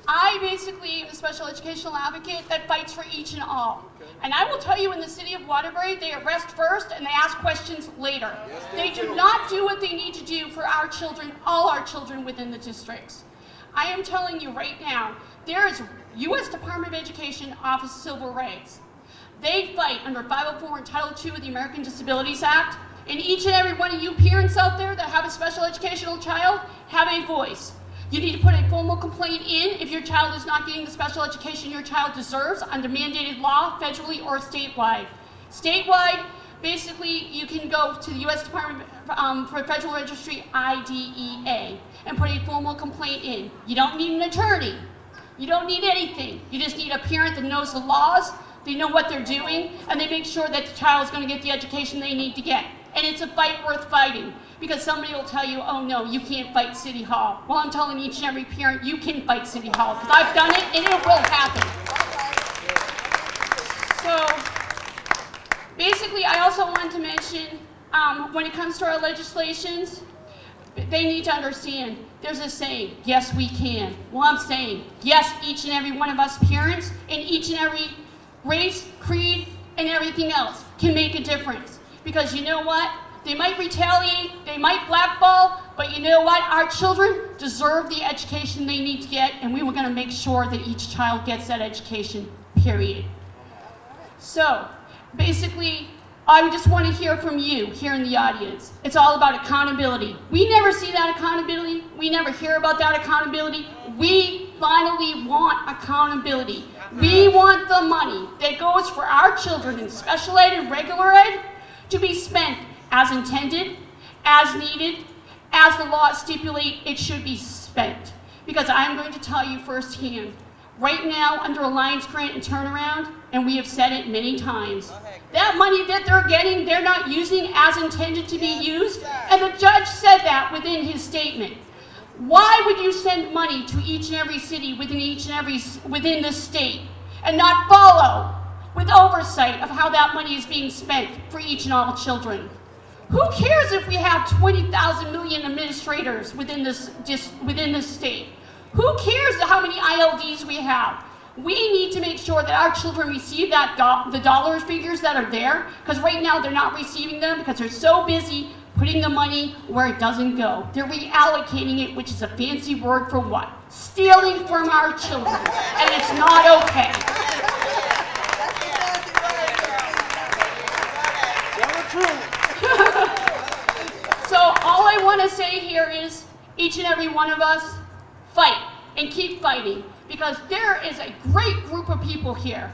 I basically am a special educational advocate that fights for each and all. And I will tell you, in the city of Waterbury, they arrest first and they ask questions later. They do not do what they need to do for our children, all our children within the districts. I am telling you right now, there is U.S. Department of Education Office of Civil Rights. They fight under 504 and Title II of the American Disabilities Act. And each and every one of you parents out there that have a special educational child have a voice. You need to put a formal complaint in if your child is not getting the special education your child deserves under mandated law, federally or statewide. Statewide, basically, you can go to the U.S. Department for Federal Registry, IDEA, and put a formal complaint in. You don't need an attorney. You don't need anything. You just need a parent that knows the laws, they know what they're doing, and they make sure that the child is going to get the education they need to get. And it's a fight worth fighting, because somebody will tell you, oh no, you can't fight City Hall. Well, I'm telling each and every parent, you can fight City Hall, because I've done it and it will happen. So, basically, I also wanted to mention, when it comes to our legislations, they need to understand, there's a saying, yes, we can. Well, I'm saying, yes, each and every one of us parents, in each and every race, creed, and everything else can make a difference. Because you know what? They might retaliate, they might blackball, but you know what? Our children deserve the education they need to get, and we were going to make sure that each child gets that education, period. So, basically, I just want to hear from you here in the audience. It's all about accountability. We never see that accountability. We never hear about that accountability. We finally want accountability. We want the money that goes for our children in special ed and regular ed to be spent as intended, as needed, as the laws stipulate it should be spent. Because I'm going to tell you firsthand, right now under Alliance Grant and Turnaround, and we have said it many times, that money that they're getting, they're not using as intended to be used, and the judge said that within his statement. Why would you send money to each and every city within the state and not follow with oversight of how that money is being spent for each and all children? Who cares if we have 20,000 million administrators within this state? Who cares how many ILDs we have? We need to make sure that our children receive the dollar figures that are there, because right now they're not receiving them because they're so busy putting the money where it doesn't go. They're reallocating it, which is a fancy word for what? Stealing from our children, and it's not okay. So all I want to say here is, each and every one of us, fight and keep fighting, because there is a great group of people here.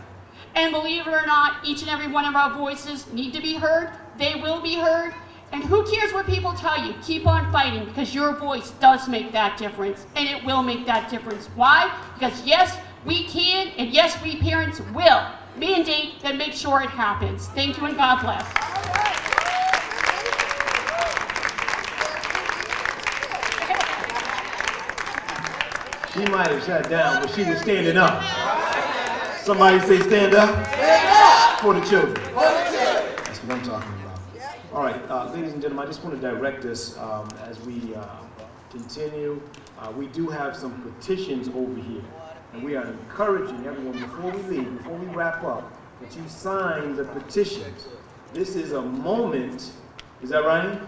And believe it or not, each and every one of our voices need to be heard. They will be heard. And who cares what people tell you? Keep on fighting, because your voice does make that difference, and it will make that difference. Why? Because yes, we can, and yes, we parents will mandate that make sure it happens. Thank you, and God bless. She might have sat down, but she was standing up. Somebody say stand up. Stand up for the children. That's what I'm talking about. All right, ladies and gentlemen, I just want to direct us as we continue. We do have some petitions over here, and we are encouraging everyone before we leave, before we wrap up, that you sign the petitions. This is a moment, is that right?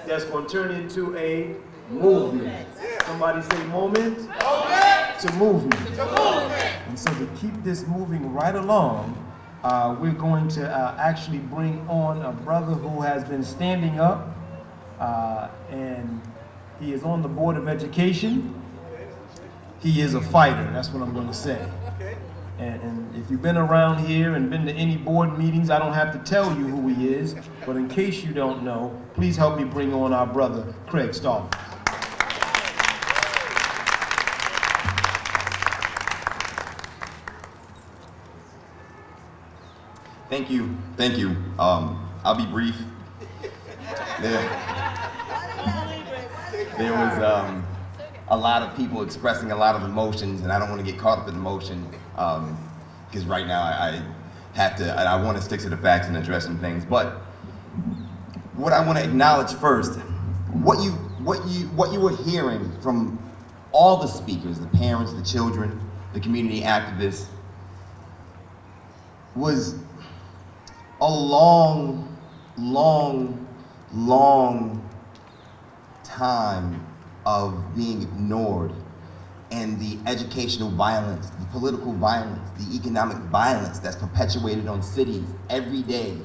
That's going to turn into a movement. Somebody say moment to movement. And so to keep this moving right along, we're going to actually bring on a brother who has been standing up, and he is on the Board of Education. He is a fighter, that's what I'm going to say. And if you've been around here and been to any board meetings, I don't have to tell you who he is, but in case you don't know, please help me bring on our brother, Craig Stahl. Thank you, thank you. I'll be brief. There was a lot of people expressing a lot of emotions, and I don't want to get caught up in emotion, because right now I have to, and I want to stick to the facts and address some things. But what I want to acknowledge first, what you were hearing from all the speakers, the parents, the children, the community activists, was a long time of being ignored, and the educational violence, the political violence, the economic violence that's perpetuated on cities every day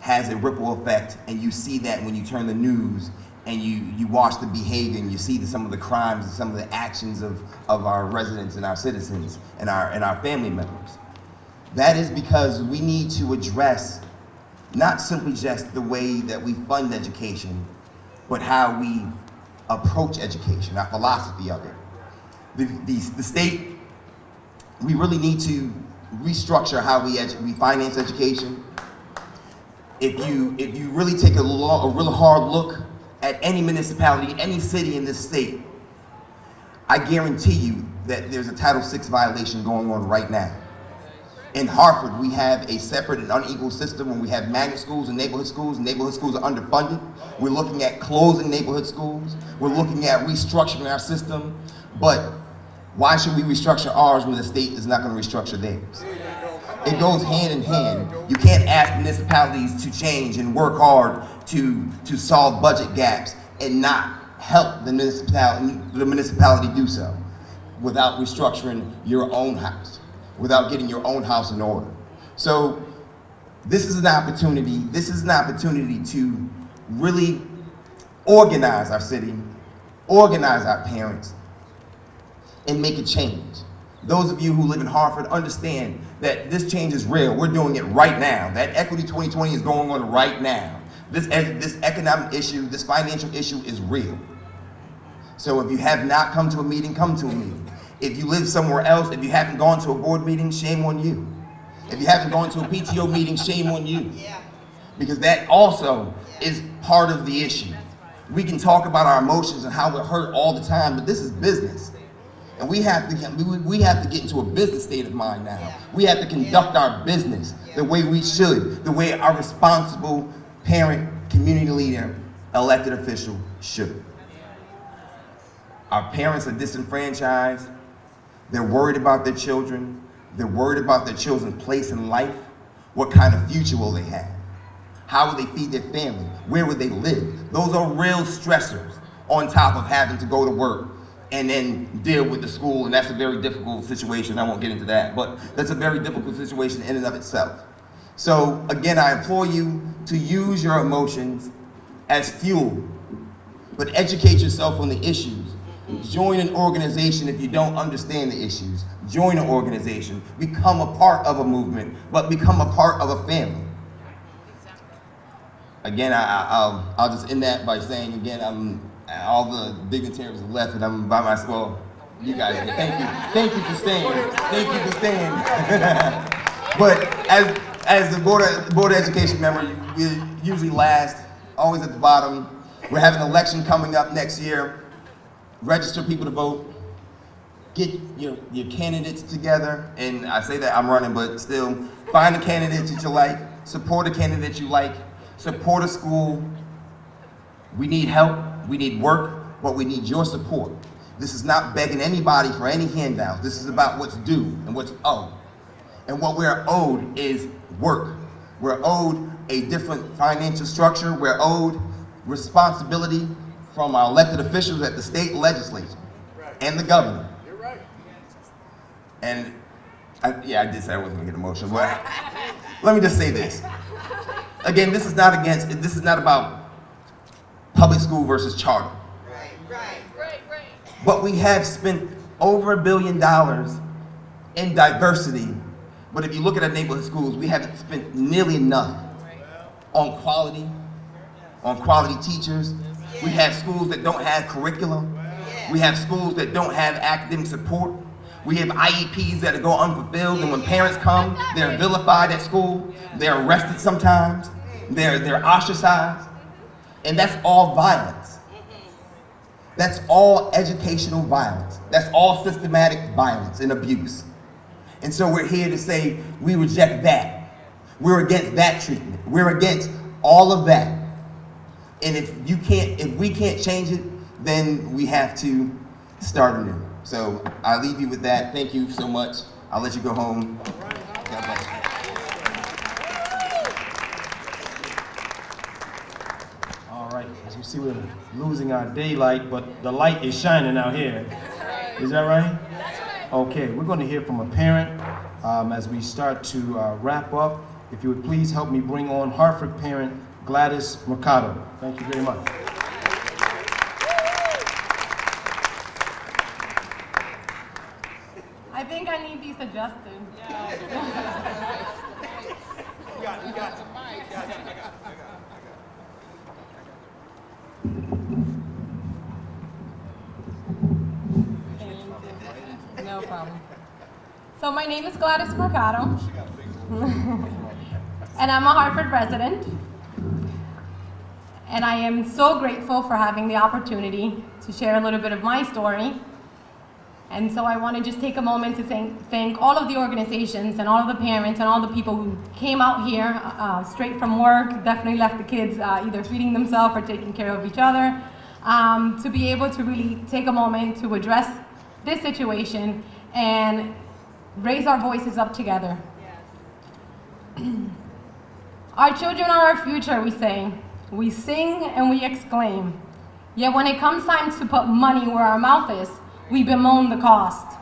has a ripple effect. And you see that when you turn the news and you watch the behavior, and you see some of the crimes and some of the actions of our residents and our citizens and our family members. That is because we need to address not simply just the way that we fund education, but how we approach education, our philosophy of it. The state, we really need to restructure how we finance education. If you really take a real hard look at any municipality, any city in this state, I guarantee you that there's a Title VI violation going on right now. In Hartford, we have a separate and unequal system when we have magnet schools and neighborhood schools. And neighborhood schools are underfunded. We're looking at closing neighborhood schools. We're looking at restructuring our system. But why should we restructure ours when the state is not going to restructure theirs? It goes hand in hand. You can't ask municipalities to change and work hard to solve budget gaps and not help the municipality do so without restructuring your own house, without getting your own house in order. So this is an opportunity to really organize our city, organize our parents, and make a change. Those of you who live in Hartford understand that this change is real. We're doing it right now. That Equity 2020 is going on right now. This economic issue, this financial issue is real. So if you have not come to a meeting, come to a meeting. If you live somewhere else, if you haven't gone to a board meeting, shame on you. If you haven't gone to a PTO meeting, shame on you. Because that also is part of the issue. We can talk about our emotions and how we're hurt all the time, but this is business. And we have to get into a business state of mind now. We have to conduct our business the way we should, the way our responsible parent, community leader, elected official should. Our parents are disenfranchised. They're worried about their children. They're worried about their children's place in life. What kind of future will they have? How will they feed their family? Where will they live? Those are real stressors on top of having to go to work and then deal with the school, and that's a very difficult situation. I won't get into that, but that's a very difficult situation in and of itself. So again, I implore you to use your emotions as fuel, but educate yourself on the issues. Join an organization if you don't understand the issues. Join an organization. Become a part of a movement, but become a part of a family. Again, I'll just end that by saying, again, all the dignitaries have left and I'm by myself. Well, you guys, thank you for staying. Thank you for staying. But as the board of education member, you usually last, always at the bottom. We're having an election coming up next year. Register people to vote. Get your candidates together. And I say that I'm running, but still, find a candidate that you like. Support a candidate you like. Support a school. We need help. We need work, but we need your support. This is not begging anybody for any handouts. This is about what's due and what's owed. And what we're owed is work. We're owed a different financial structure. We're owed responsibility from our elected officials at the state legislature and the governor. You're right. And I did say I wasn't gonna get emotional, but let me just say this. Again, this is not about public school versus charter. Right. But we have spent over $1 billion in diversity, but if you look at our neighborhood schools, we haven't spent nearly enough on quality teachers. We have schools that don't have curriculum. We have schools that don't have academic support. We have IEPs that go unfulfilled, and when parents come, they're vilified at school, they're arrested sometimes, they're ostracized, and that's all violence. That's all educational violence. That's all systematic violence and abuse. And so we're here to say we reject that. We're against that treatment. We're against all of that. And if we can't change it, then we have to start anew. So I'll leave you with that. Thank you so much. I'll let you go home. God bless you. All right, as you see, we're losing our daylight, but the light is shining out here. Is that right? Okay, we're going to hear from a parent as we start to wrap up. If you would please help me bring on Hartford parent Gladys Mercado. Thank you very much. I think I need these adjusted. You got the mic. No problem. So my name is Gladys Mercado, and I'm a Hartford resident. And I am so grateful for having the opportunity to share a little bit of my story. And so I want to just take a moment to thank all of the organizations and all of the parents and all the people who came out here straight from work, definitely left the kids either feeding themselves or taking care of each other, to be able to really take a moment to address this situation and raise our voices up together. Our children are our future, we say. We sing and we exclaim. Yet when it comes time to put money where our mouth is, we bemoan the cost.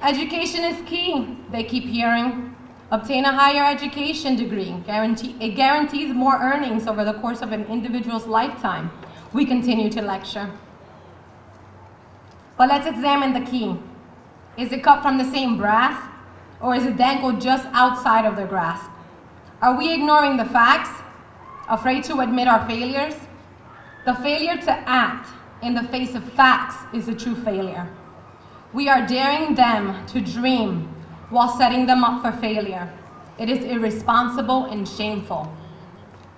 Education is key, they keep hearing. Obtain a higher education degree. It guarantees more earnings over the course of an individual's lifetime. We continue to lecture. But let's examine the key. Is it cut from the same brass, or is it dangled just outside of their grasp? Are we ignoring the facts, afraid to admit our failures? The failure to act in the face of facts is a true failure. We are daring them to dream while setting them up for failure. It is irresponsible and shameful.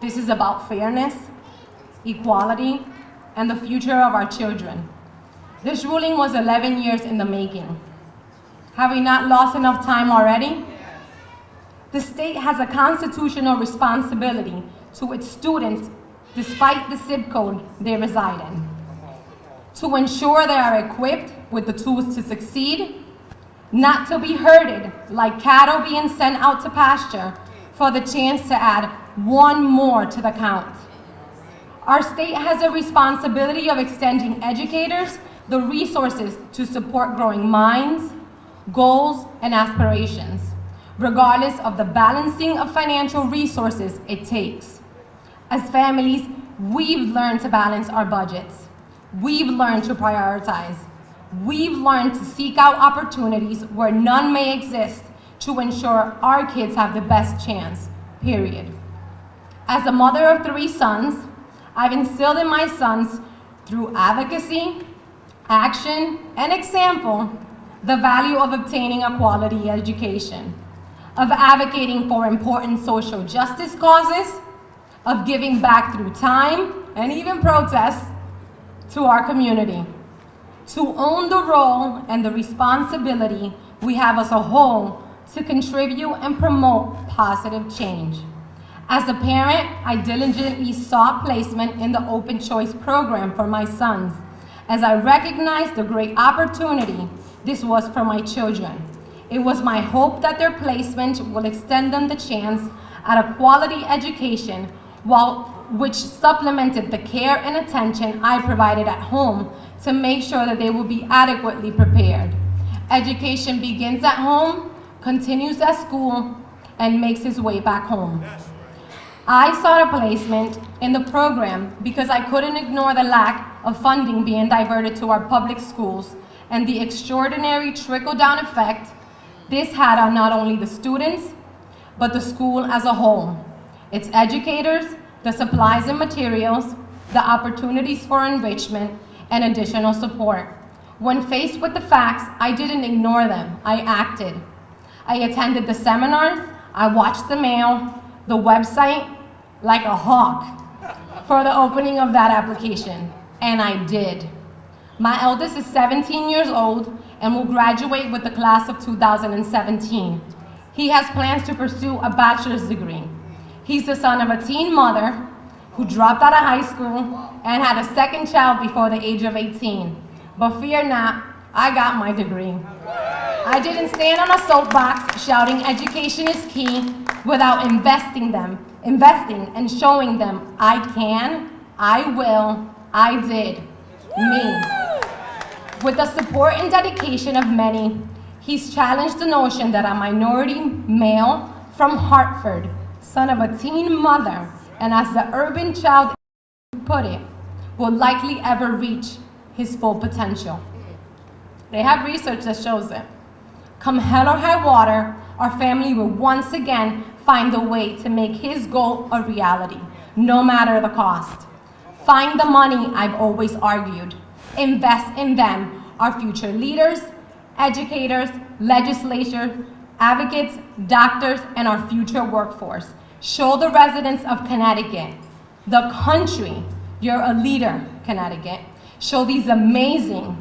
This is about fairness, equality, and the future of our children. This ruling was 11 years in the making. Have we not lost enough time already? The state has a constitutional responsibility to its students despite the zip code they reside in, to ensure they are equipped with the tools to succeed, not to be herded like cattle being sent out to pasture for the chance to add one more to the count. Our state has a responsibility of extending educators the resources to support growing minds, goals, and aspirations, regardless of the balancing of financial resources it takes. As families, we've learned to balance our budgets. We've learned to prioritize. We've learned to seek out opportunities where none may exist to ensure our kids have the best chance, period. As a mother of 3 sons, I've instilled in my sons through advocacy, action, and example, the value of obtaining a quality education, of advocating for important social justice causes, of giving back through time and even protests to our community, to own the role and the responsibility we have as a whole to contribute and promote positive change. As a parent, I diligently sought placement in the Open Choice program for my sons, as I recognized the great opportunity this was for my children. It was my hope that their placement will extend them the chance at a quality education, which supplemented the care and attention I provided at home to make sure that they will be adequately prepared. Education begins at home, continues at school, and makes its way back home. I sought a placement in the program because I couldn't ignore the lack of funding being diverted to our public schools and the extraordinary trickle-down effect This had on not only the students, but the school as a whole, its educators, the supplies and materials, the opportunities for enrichment, and additional support. When faced with the facts, I didn't ignore them, I acted. I attended the seminars, I watched the mail, the website, like a hawk for the opening of that application, and I did. My eldest is 17 years old and will graduate with the class of 2017. He has plans to pursue a bachelor's degree. He's the son of a teen mother who dropped out of high school and had a second child before the age of 18. But fear not, I got my degree. I didn't stand on a soapbox shouting education is key without investing and showing them I can, I will, I did, me. With the support and dedication of many, he's challenged the notion that a minority male from Hartford, son of a teen mother, and as the urban child put it, will likely ever reach his full potential. They have research that shows it. Come hell or high water, our family will once again find a way to make his goal a reality, no matter the cost. Find the money, I've always argued. Invest in them, our future leaders, educators, legislators, advocates, doctors, and our future workforce. Show the residents of Connecticut, the country, you're a leader, Connecticut. Show these amazing,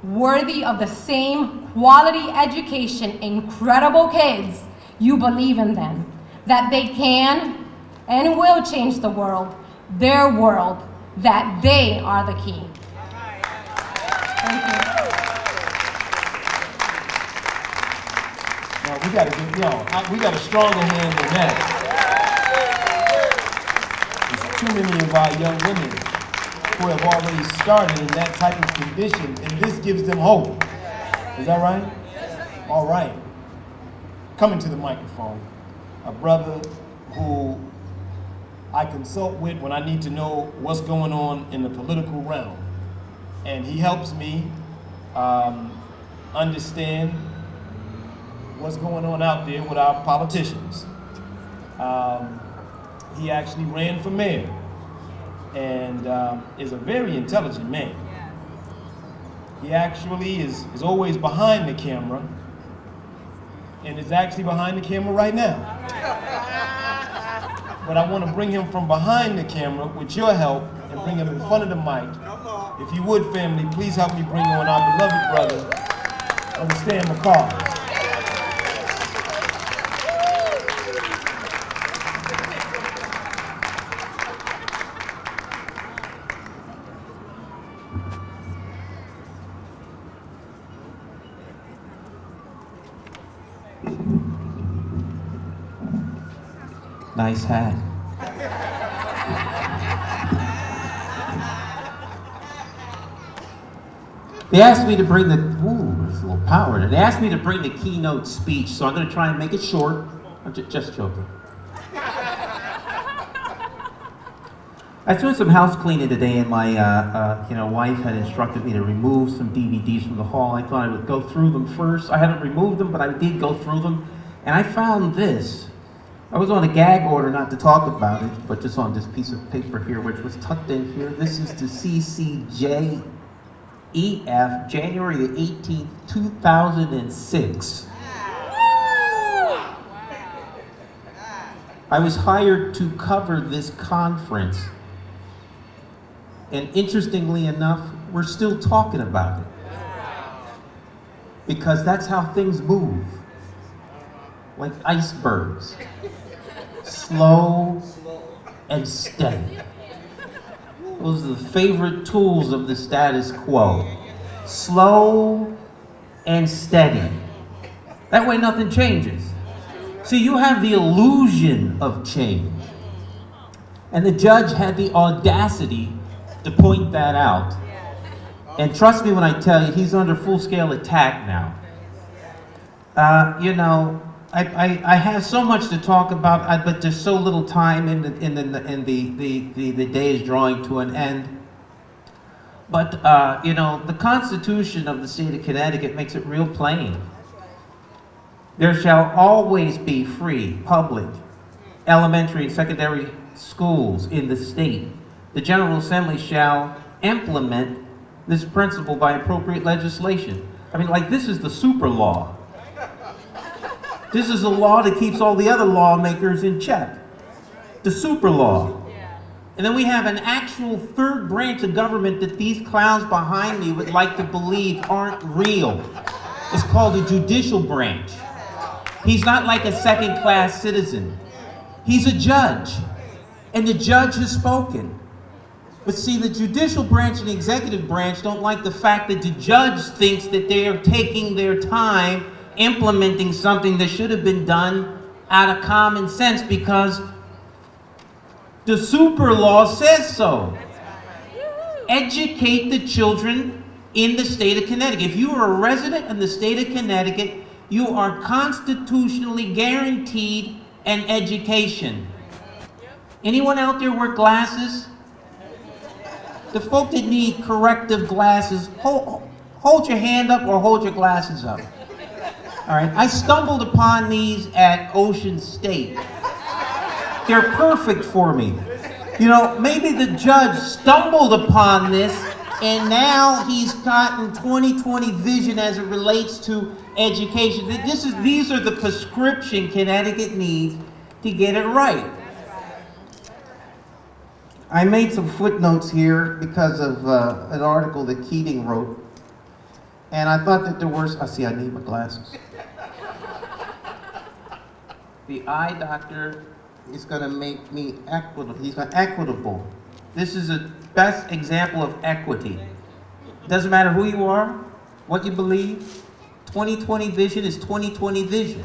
worthy of the same quality education, incredible kids, you believe in them, that they can and will change the world, their world, that they are the key. Thank you. Now, we got a stronger hand than that. There's too many of our young women who have already started in that type of condition, and this gives them hope. Is that right? All right. Coming to the microphone, a brother who I consult with when I need to know what's going on in the political realm. And he helps me understand what's going on out there with our politicians. He actually ran for mayor and is a very intelligent man. He actually is always behind the camera and is actually behind the camera right now. But I want to bring him from behind the camera with your help and bring him in front of the mic. If you would, family, please help me bring on our beloved brother, Brother McCauley. Nice hat. They asked me to bring the, there's a little power in it. They asked me to bring the keynote speech, so I'm going to try and make it short. I'm just joking. I was doing some house cleaning today, and my wife had instructed me to remove some DVDs from the hall. I thought I would go through them first. I haven't removed them, but I did go through them, and I found this. I was on a gag order not to talk about it, but just on this piece of paper here, which was tucked in here. This is the CCJEF, January the 18th, 2006. I was hired to cover this conference. And interestingly enough, we're still talking about it. Because that's how things move. Like icebergs. Slow and steady. Those are the favorite tools of the status quo. Slow and steady. That way nothing changes. See, you have the illusion of change. And the judge had the audacity to point that out. And trust me when I tell you, he's under full-scale attack now. I have so much to talk about, but there's so little time, and the day is drawing to an end. But the Constitution of the state of Connecticut makes it real plain. There shall always be free, public, elementary and secondary schools in the state. The General Assembly shall implement this principle by appropriate legislation. I mean, like, this is the super law. This is a law that keeps all the other lawmakers in check. The super law. And then we have an actual third branch of government that these clowns behind me would like to believe aren't real. It's called the judicial branch. He's not like a second-class citizen. He's a judge. And the judge has spoken. But see, the judicial branch and the executive branch don't like the fact that the judge thinks that they are taking their time implementing something that should have been done out of common sense because the super law says so. Educate the children in the state of Connecticut. If you are a resident in the state of Connecticut, you are constitutionally guaranteed an education. Anyone out there wear glasses? The folk that need corrective glasses, hold your hand up or hold your glasses up. All right, I stumbled upon these at Ocean State. They're perfect for me. You know, maybe the judge stumbled upon this and now he's gotten 20/20 vision as it relates to education. These are the prescription Connecticut needs to get it right. I made some footnotes here because of an article that Keating wrote. And I thought that there were, I need my glasses. The eye doctor is gonna make me equitable. He's got equitable. This is the best example of equity. Doesn't matter who you are, what you believe. 20/20 vision is 20/20 vision.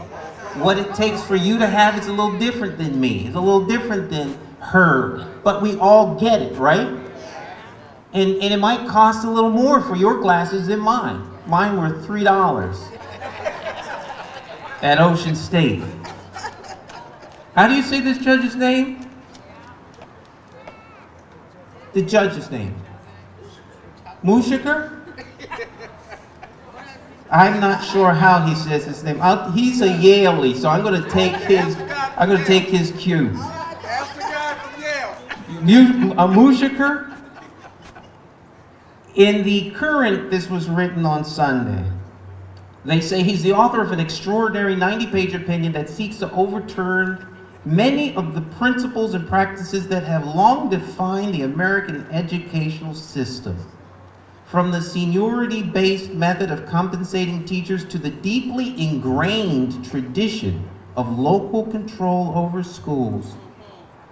What it takes for you to have is a little different than me. It's a little different than her, but we all get it, right? And it might cost a little more for your glasses than mine. Mine were $3 at Ocean State. How do you say this judge's name? The judge's name. Moukawsher? I'm not sure how he says his name. He's a Yaley, so I'm going to take his cue. Moukawsher? In the Current, this was written on Sunday. They say he's the author of an extraordinary 90-page opinion that seeks to overturn many of the principles and practices that have long defined the American educational system. From the seniority-based method of compensating teachers to the deeply ingrained tradition of local control over schools.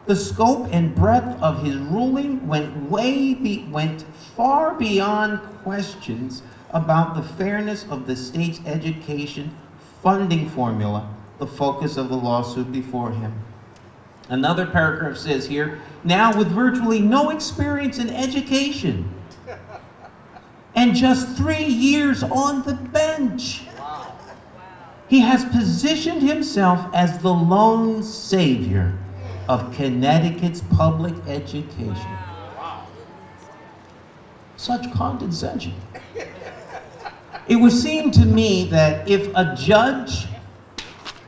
The scope and breadth of his ruling went far beyond questions about the fairness of the state's education funding formula, the focus of the lawsuit before him. Another paragraph says here, now with virtually no experience in education and just 3 years on the bench, he has positioned himself as the lone savior of Connecticut's public education. Such condescension. It would seem to me that if a judge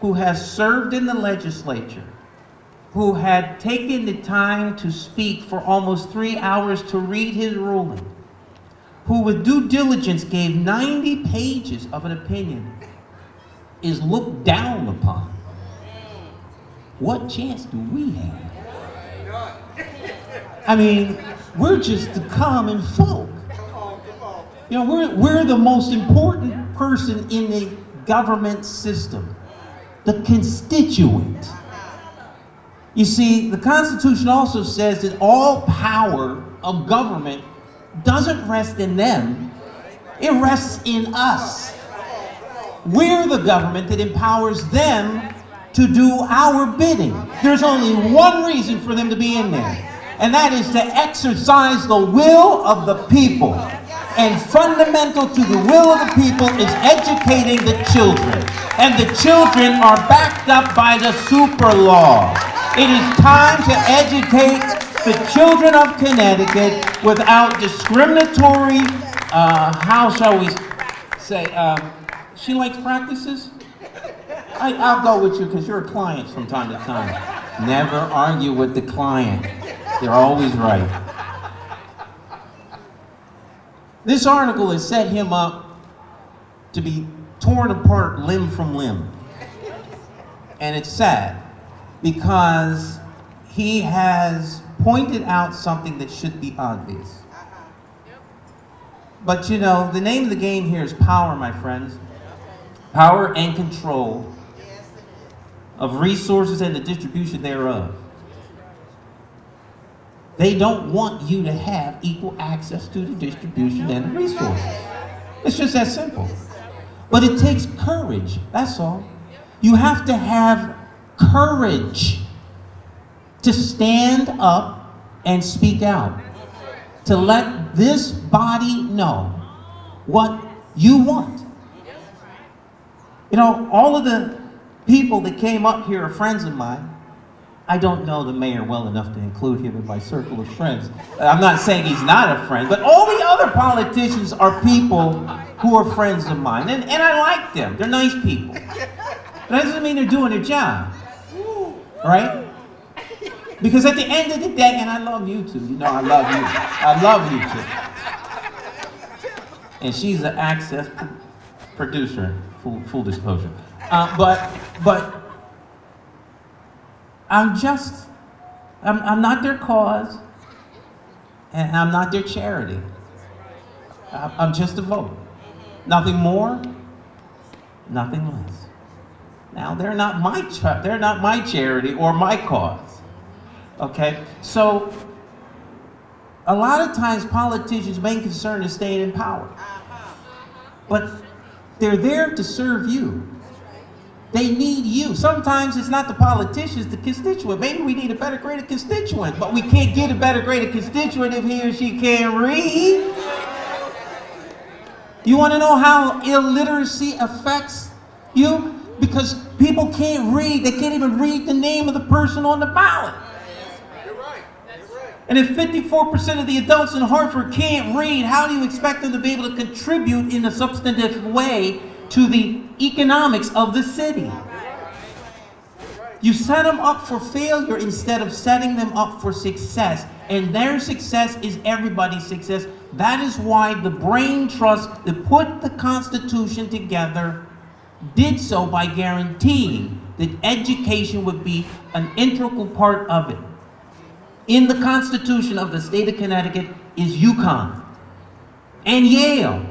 who has served in the legislature, who had taken the time to speak for almost 3 hours to read his ruling, who with due diligence gave 90 pages of an opinion, is looked down upon, what chance do we have? I mean, we're just the common folk. You know, we're the most important person in the government system, the constituent. You see, the Constitution also says that all power of government doesn't rest in them, it rests in us. We're the government that empowers them to do our bidding. There's only one reason for them to be in there, and that is to exercise the will of the people. And fundamental to the will of the people is educating the children. And the children are backed up by the super law. It is time to educate the children of Connecticut without discriminatory, how shall we say, she likes practices? I'll go with you because you're a client from time to time. Never argue with the client. They're always right. This article has set him up to be torn apart limb from limb. And it's sad because he has pointed out something that should be obvious. But you know, the name of the game here is power, my friends. Power and control of resources and the distribution thereof. They don't want you to have equal access to the distribution and the resources. It's just that simple. But it takes courage, that's all. You have to have courage to stand up and speak out. To let this body know what you want. You know, all of the people that came up here are friends of mine. I don't know the mayor well enough to include him in my circle of friends. I'm not saying he's not a friend, but all the other politicians are people who are friends of mine. And I like them. They're nice people. But that doesn't mean they're doing their job. Right? Because at the end of the day, and I love you too. You know I love you. I love you too. And she's an Access producer, full disclosure. But I'm not their cause, and I'm not their charity. I'm just a vote. Nothing more, nothing less. Now, they're not my charity or my cause, okay? So, a lot of times politicians' main concern is staying in power. But they're there to serve you. They need you. Sometimes it's not the politicians, the constituent. Maybe we need a better graded constituent, but we can't get a better graded constituent if he or she can't read. You want to know how illiteracy affects you? Because people can't read. They can't even read the name of the person on the ballot. And if 54% of the adults in Hartford can't read, how do you expect them to be able to contribute in a substantive way to the economics of the city? You set them up for failure instead of setting them up for success. And their success is everybody's success. That is why the Brain Trust that put the Constitution together did so by guaranteeing that education would be an integral part of it. In the Constitution of the state of Connecticut is UConn and Yale.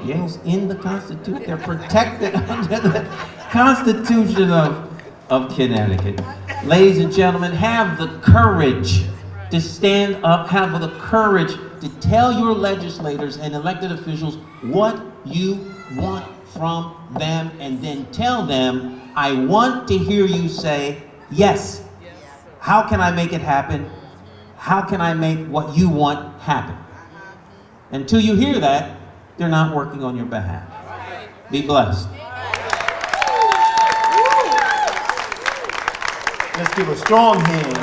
Yale's in the Constitution. They're protected under the Constitution of Connecticut. Ladies and gentlemen, have the courage to stand up, have the courage to tell your legislators and elected officials what you want from them, and then tell them, I want to hear you say, yes. How can I make it happen? How can I make what you want happen? Until you hear that, they're not working on your behalf. Be blessed. Let's give a strong hand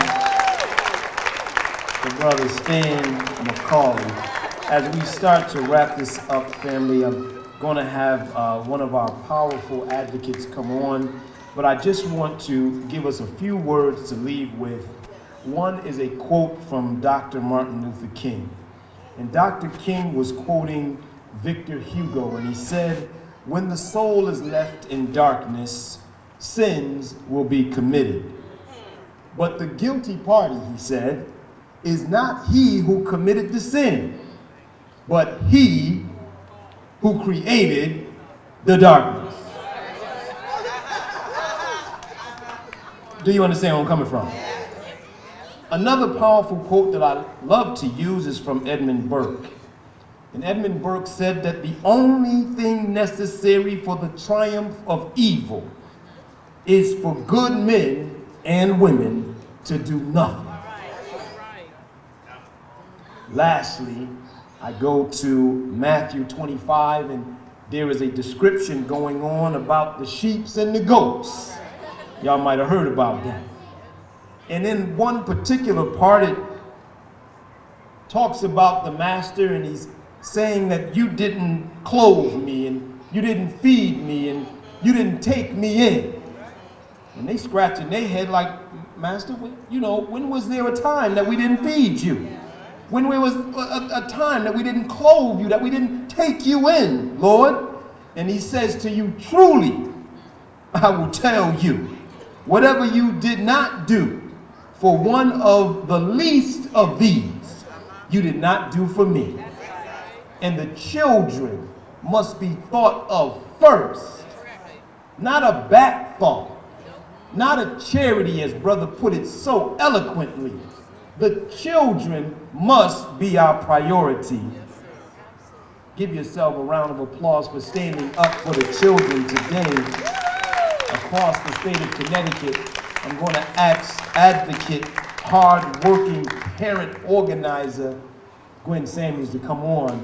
to Brother Stan McCauley. As we start to wrap this up, family, I'm going to have one of our powerful advocates come on, but I just want to give us a few words to leave with. One is a quote from Dr. Martin Luther King. And Dr. King was quoting Victor Hugo, and he said, when the soul is left in darkness, sins will be committed. But the guilty party, he said, is not he who committed the sin, but he who created the darkness. Do you understand where I'm coming from? Another powerful quote that I love to use is from Edmund Burke. And Edmund Burke said that the only thing necessary for the triumph of evil is for good men and women to do nothing. Lastly, I go to Matthew 25, and there is a description going on about the sheep and the goats. Y'all might have heard about that. And in one particular part, it talks about the master, and he's saying that you didn't clothe me, and you didn't feed me, and you didn't take me in. And they scratching their head like, Master, when was there a time that we didn't feed you? When there was a time that we didn't clothe you, that we didn't take you in, Lord? And he says to you, truly, I will tell you, whatever you did not do for one of the least of these, you did not do for me. And the children must be thought of first, not a back thought, not a charity, as brother put it so eloquently. The children must be our priority. Give yourself a round of applause for standing up for the children today across the state of Connecticut. I'm going to ask advocate, hard-working parent organizer, Gwen Samuels, to come on.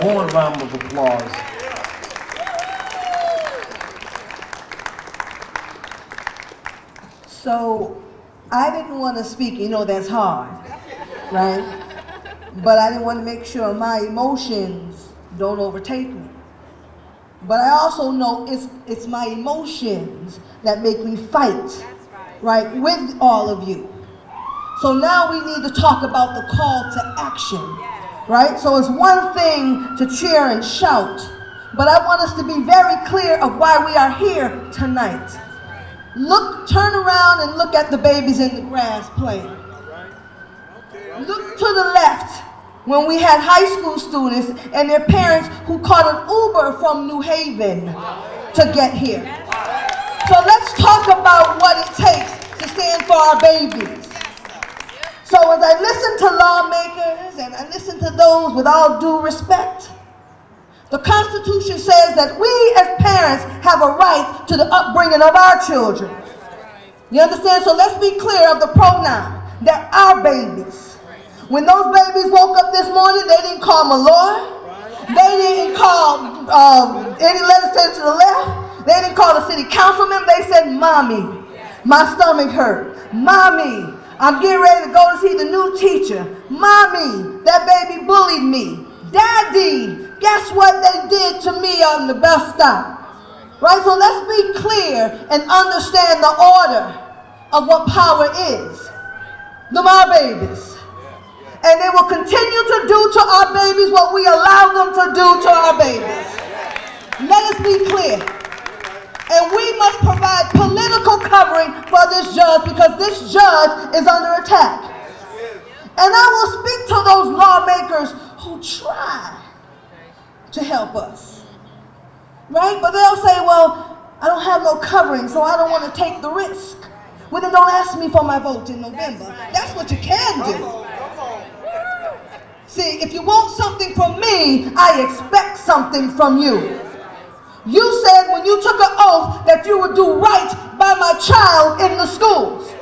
One round of applause. So I didn't want to speak, that's hard, right? But I didn't want to make sure my emotions don't overtake me. But I also know it's my emotions that make me fight, right, with all of you. So now we need to talk about the call to action, right? So it's one thing to cheer and shout, but I want us to be very clear of why we are here tonight. Turn around and look at the babies in the grass playing. Look to the left when we had high school students and their parents who caught an Uber from New Haven to get here. So let's talk about what it takes to stand for our babies. So as I listen to lawmakers and I listen to those with all due respect, the Constitution says that we as parents have a right to the upbringing of our children. You understand? So let's be clear of the pronoun. They're our babies. When those babies woke up this morning, they didn't call Malloy. They didn't call any legislator to the left. They didn't call the city councilman. They said, Mommy, my stomach hurt. Mommy, I'm getting ready to go to see the new teacher. Mommy, that baby bullied me. Daddy, guess what they did to me on the bus stop? Right? So let's be clear and understand the order of what power is. Them our babies. And they will continue to do to our babies what we allow them to do to our babies. Let us be clear. And we must provide political covering for this judge because this judge is under attack. And I will speak to those lawmakers who try to help us. Right? But they'll say, well, I don't have no covering, so I don't want to take the risk. Well, then don't ask me for my vote in November. That's what you can do. See, if you want something from me, I expect something from you. You said when you took an oath that you would do right by my child in the schools.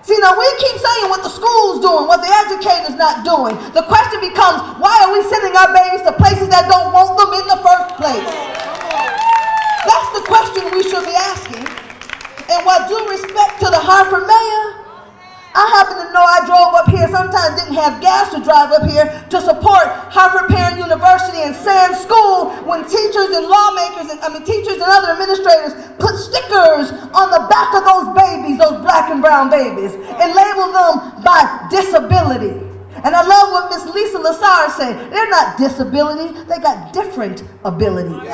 See, now we keep saying what the school's doing, what the educator's not doing. The question becomes, why are we sending our babies to places that don't want them in the first place? That's the question we should be asking. And with due respect to the Hartford mayor, I happen to know I drove up here, sometimes didn't have gas to drive up here to support Hartford Parent University and Sand School when teachers and lawmakers, teachers and other administrators put stickers on the back of those babies, those black and brown babies, and labeled them by disability. And I love what Miss Lisa Lassard said. They're not disability, they got different abilities.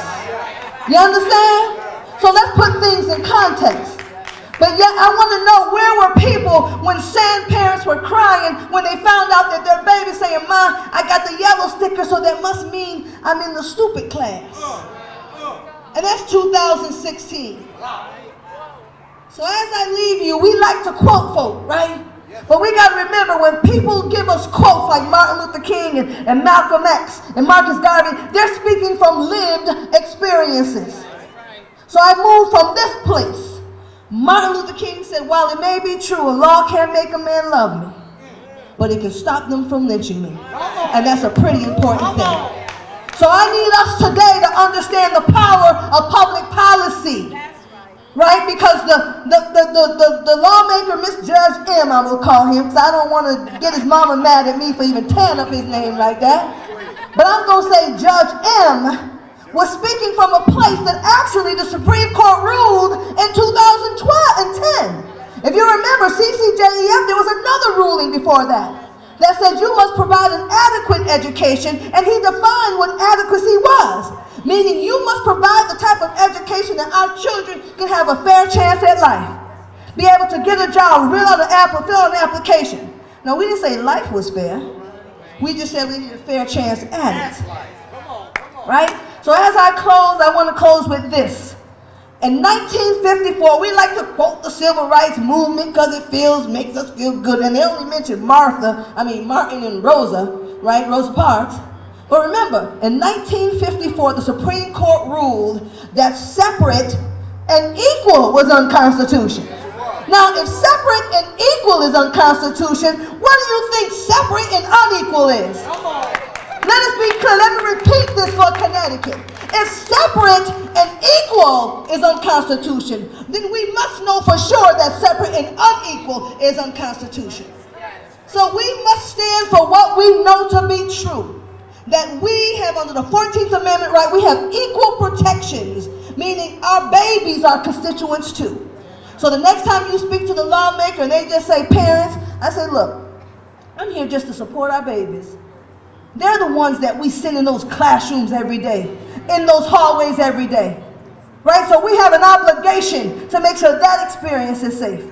You understand? So let's put things in context. But yet I want to know, where were people when sand parents were crying when they found out that their baby saying, Ma, I got the yellow sticker, so that must mean I'm in the stupid class. And that's 2016. So as I leave you, we like to quote folk, right? But we got to remember, when people give us quotes like Martin Luther King and Malcolm X and Marcus Garvey, they're speaking from lived experiences. So I moved from this place. Martin Luther King said, while it may be true, a law can't make a man love me, but it can stop them from lynching me. And that's a pretty important thing. So I need us today to understand the power of public policy. Right? Because the lawmaker, Miss Judge M, I will call him, because I don't want to get his mama mad at me for even tearing up his name like that. But I'm going to say Judge M was speaking from a place that actually the Supreme Court ruled in 2010. If you remember CCJEF, there was another ruling before that said you must provide an adequate education, and he defined what adequacy was, meaning you must provide the type of education that our children can have a fair chance at life, be able to get a job, fill out an application. Now, we didn't say life was fair. We just said we need a fair chance at it. Right? So as I close, I want to close with this. In 1954, we like to quote the civil rights movement because it makes us feel good. And they only mention Martin and Rosa, right? Rosa Parks. But remember, in 1954, the Supreme Court ruled that separate and equal was unconstitutional. Now, if separate and equal is unconstitutional, what do you think separate and unequal is? Let us be clear. Let me repeat this for Connecticut. If separate and equal is unconstitutional, then we must know for sure that separate and unequal is unconstitutional. So we must stand for what we know to be true. That we have, under the 14th Amendment right, we have equal protections, meaning our babies are constituents too. So the next time you speak to the lawmaker and they just say parents, I say, look, I'm here just to support our babies. They're the ones that we send in those classrooms every day, in those hallways every day, right? So we have an obligation to make sure that experience is safe.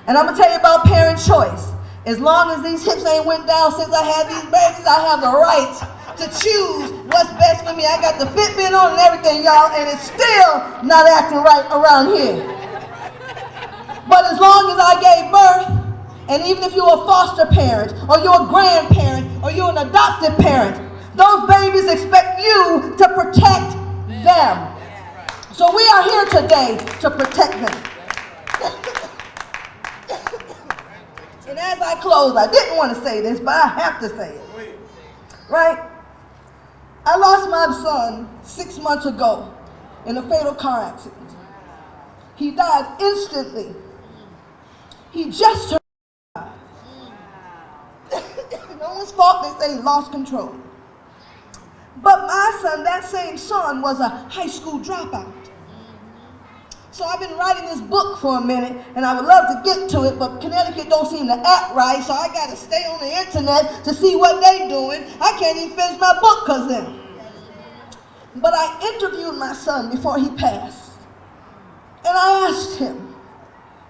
And I'm gonna tell you about parent choice. As long as these hips ain't went down since I had these babies, I have the right to choose what's best for me. I got the Fitbit on and everything, y'all, and it's still not acting right around here. But as long as I gave birth, and even if you're a foster parent, or you're a grandparent, or you're an adopted parent, those babies expect you to protect them. So we are here today to protect them. And as I close, I didn't want to say this, but I have to say it. Right? I lost my son 6 months ago in a fatal car accident. He died instantly. He just turned. No one's fault, they say he lost control. But my son, that same son, was a high school dropout. So I've been writing this book for a minute, and I would love to get to it, but Connecticut don't seem to act right, so I got to stay on the internet to see what they doing. I can't even finish my book because of them. But I interviewed my son before he passed, and I asked him,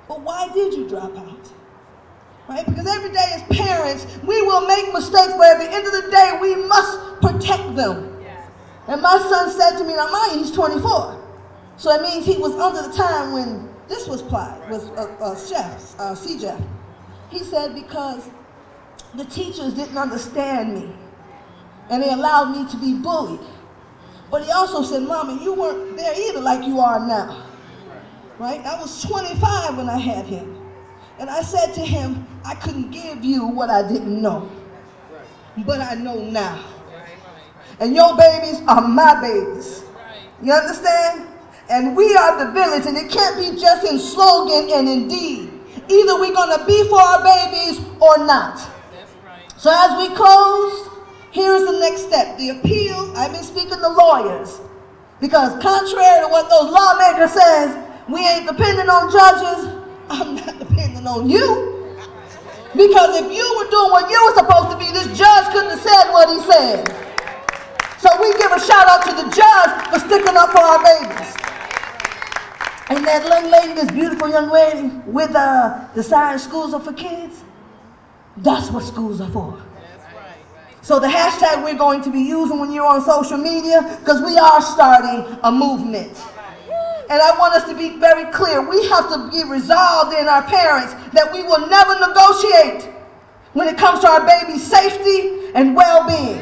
but why did you drop out? Right? Because every day as parents, we will make mistakes, but at the end of the day, we must protect them. And my son said to me, now mind you, he's 24. So it means he was under the time when this was applied, was CJEF. He said because the teachers didn't understand me, and they allowed me to be bullied. But he also said, Mama, you weren't there either like you are now. Right? I was 25 when I had him. And I said to him, I couldn't give you what I didn't know, but I know now. And your babies are my babies. You understand? And we are the village, and it can't be just in slogan and in deed. Either we're going to be for our babies or not. So as we close, here's the next step. The appeals, I've been speaking to lawyers, because contrary to what those lawmakers says, we ain't dependent on judges. I'm not depending on you. Because if you were doing what you were supposed to be, this judge couldn't have said what he said. So we give a shout out to the judge for sticking up for our babies. And that young lady, this beautiful young lady with deciding schools are for kids, that's what schools are for. So the hashtag we're going to be using when you're on social media, because we are starting a movement. And I want us to be very clear. We have to be resolved in our parents that we will never negotiate when it comes to our baby's safety and well-being.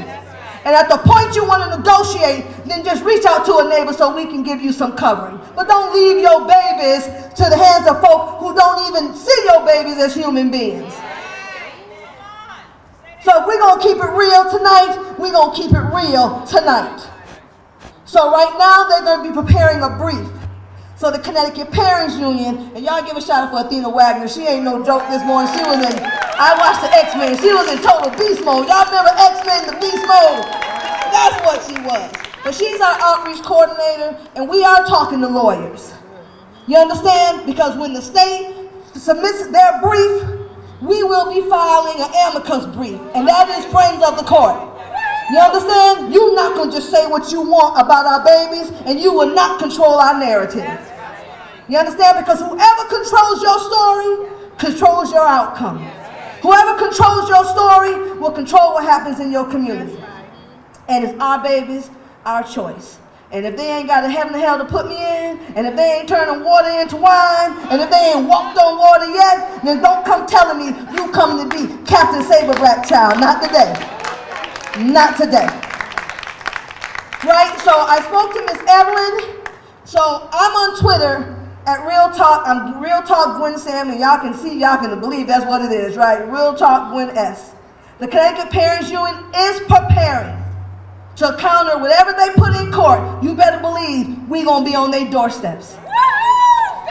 And at the point you want to negotiate, then just reach out to a neighbor so we can give you some covering. But don't leave your babies to the hands of folk who don't even see your babies as human beings. So if we're going to keep it real tonight, we're going to keep it real tonight. So right now, they're going to be preparing a brief. So the Connecticut Parents Union, and y'all give a shout out for Athena Wagner. She ain't no joke this morning. She was in, I watched the X-Men. She was in total beast mode. Y'all remember X-Men, the beast mode? That's what she was. but she's our outreach coordinator, and we are talking to lawyers. You understand? Because when the state submits their brief, we will be filing an amicus brief, and that is friends of the court. You understand? You're not going to just say what you want about our babies, and you will not control our narrative. You understand? Because whoever controls your story controls your outcome. Whoever controls your story will control what happens in your community. And it's our babies, our choice. And if they ain't got a heaven and hell to put me in, and if they ain't turning water into wine, and if they ain't walked on water yet, then don't come telling me you coming to be Captain Saber-Black child. Not today. Not today. Right? So I spoke to Miss Evelyn. So I'm on Twitter at Real Talk. I'm Real Talk Gwen Sam, and y'all can see, y'all can believe that's what it is, right? Real Talk Gwen S. The Connecticut Parents Union is preparing to counter whatever they put in court. You better believe we gonna be on their doorsteps.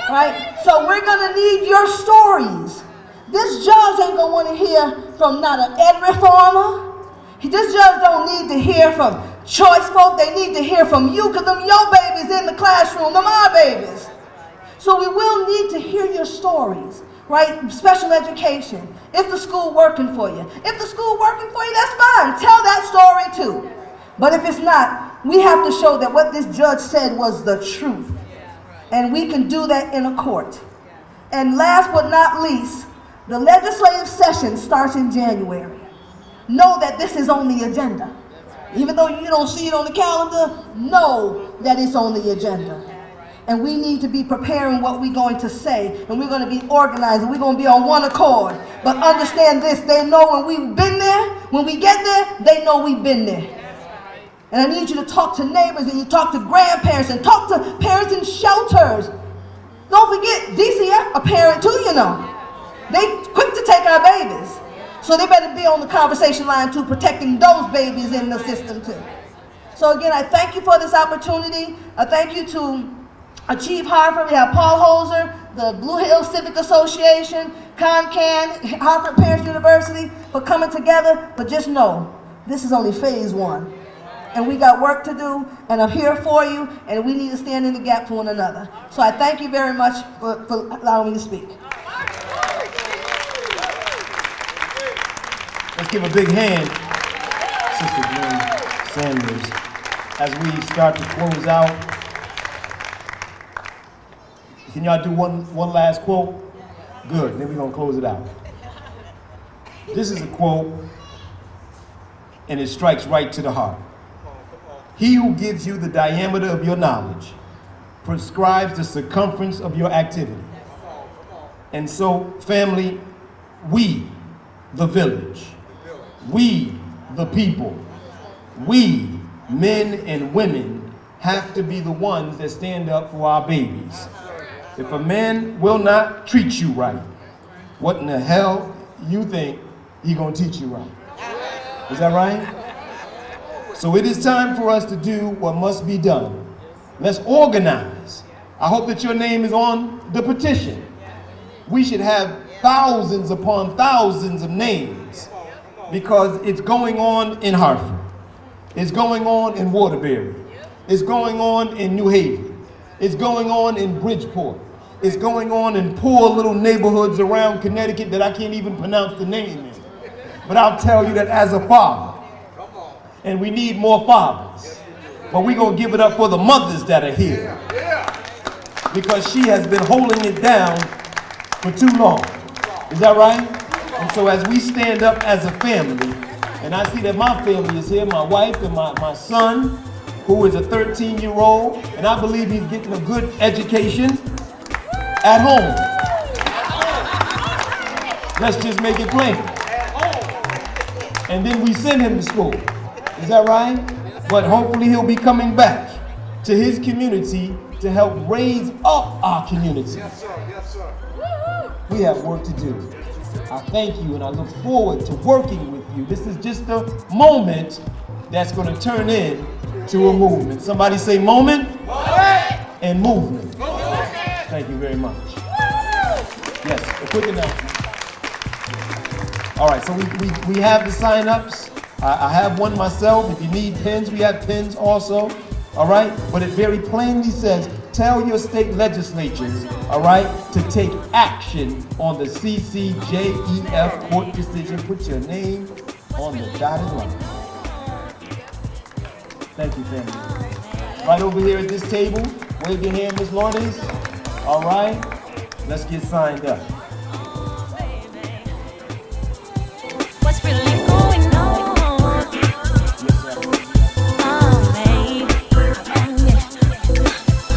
Right? So we're gonna need your stories. This judge ain't gonna wanna hear from not an ed reformer. This judge don't need to hear from choice folk. They need to hear from you, because them your babies in the classroom, them our babies. So we will need to hear your stories, right? Special education. If the school working for you. If the school working for you, that's fine. Tell that story too. But if it's not, we have to show that what this judge said was the truth. And we can do that in a court. And last but not least, the legislative session starts in January. Know that this is on the agenda. Even though you don't see it on the calendar, know that it's on the agenda. And we need to be preparing what we're going to say, and we're going to be organized, and we're going to be on one accord. But understand this, they know when we've been there, when we get there, they know we've been there. And I need you to talk to neighbors, and you talk to grandparents, and talk to parents in shelters. Don't forget, DCF a parent too, you know. They quick to take our babies. So they better be on the conversation line too, protecting those babies in the system too. So again, I thank you for this opportunity. I thank you to Achieve Hartford. We have Paul Holzer, the Blue Hills Civic Association, ConCan, Hartford Parents University for coming together. But just know, this is only phase one. And we got work to do, and I'm here for you, and we need to stand in the gap for one another. So I thank you very much for allowing me to speak. Let's give a big hand, Sister Gwen Sanders, as we start to close out. Can y'all do one last quote? Good, then we're gonna close it out. This is a quote, and it strikes right to the heart. He who gives you the diameter of your knowledge prescribes the circumference of your activity. And so, family, we, the village, we, the people, we, men and women, have to be the ones that stand up for our babies. If a man will not treat you right, what in the hell you think he gonna teach you right? Is that right? So it is time for us to do what must be done. Let's organize. I hope that your name is on the petition. We should have thousands upon thousands of names, because it's going on in Hartford. It's going on in Waterbury. It's going on in New Haven. It's going on in Bridgeport. It's going on in poor little neighborhoods around Connecticut that I can't even pronounce the name in. But I'll tell you that as a father, and we need more fathers, but we're gonna give it up for the mothers that are here, because she has been holding it down for too long. Is that right? And so as we stand up as a family, and I see that my family is here, my wife and my son, who is a 13-year-old, and I believe he's getting a good education at home. Let's just make it plain. And then we send him to school. Is that right? But hopefully he'll be coming back to his community to help raise up our community. Yes, sir. Yes, sir. We have work to do. I thank you, and I look forward to working with you. This is just a moment that's going to turn into a movement. Somebody say moment and movement. Thank you very much. Yes, a quick announcement. All right, so we have the sign-ups. I have one myself. If you need pens, we have pens also. All right? But it very plainly says, tell your state legislatures, all right, to take action on the CCJEF court decision. Put your name on the dotted line. Thank you, family. Right over here at this table, wave your hand, Ms. Lourdes. All right, let's get signed up. What's really going on? Oh, babe.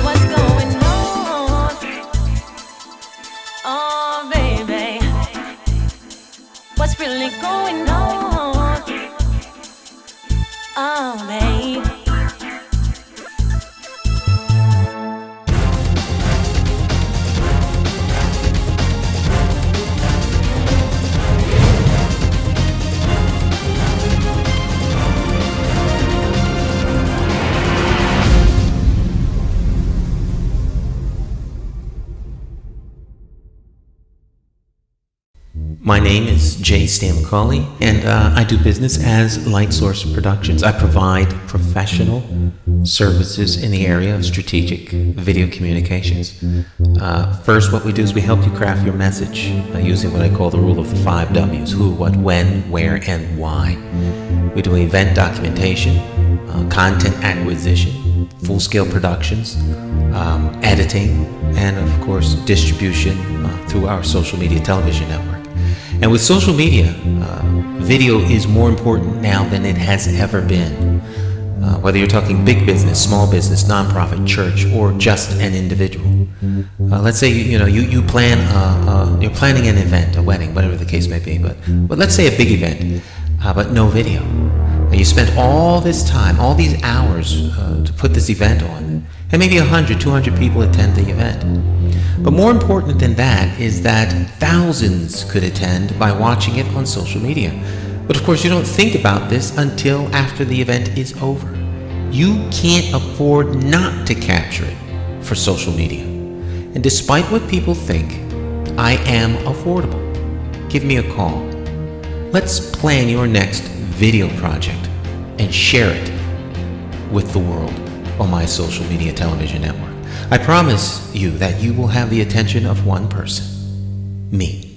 What's going on? Oh, baby. What's really going on? Oh, babe. My name is J. Stan McCauley, and I do business as Lightsource Productions. I provide professional services in the area of strategic video communications. First, what we do is we help you craft your message using what I call the rule of the 5 W's: who, what, when, where, and why. We do event documentation, content acquisition, full-scale productions, editing, and of course distribution through our social media television network. And with social media, video is more important now than it has ever been. Whether you're talking big business, small business, nonprofit, church, or just an individual. Let's say you plan you're planning an event, a wedding, whatever the case may be, but let's say a big event, but no video. And you spent all this time, all these hours to put this event on, and maybe 100, 200 people attend the event. But more important than that is that thousands could attend by watching it on social media. But of course, you don't think about this until after the event is over. You can't afford not to capture it for social media. And despite what people think, I am affordable. Give me a call. Let's plan your next video project and share it with the world on my social media television network. I promise you that you will have the attention of one person, me.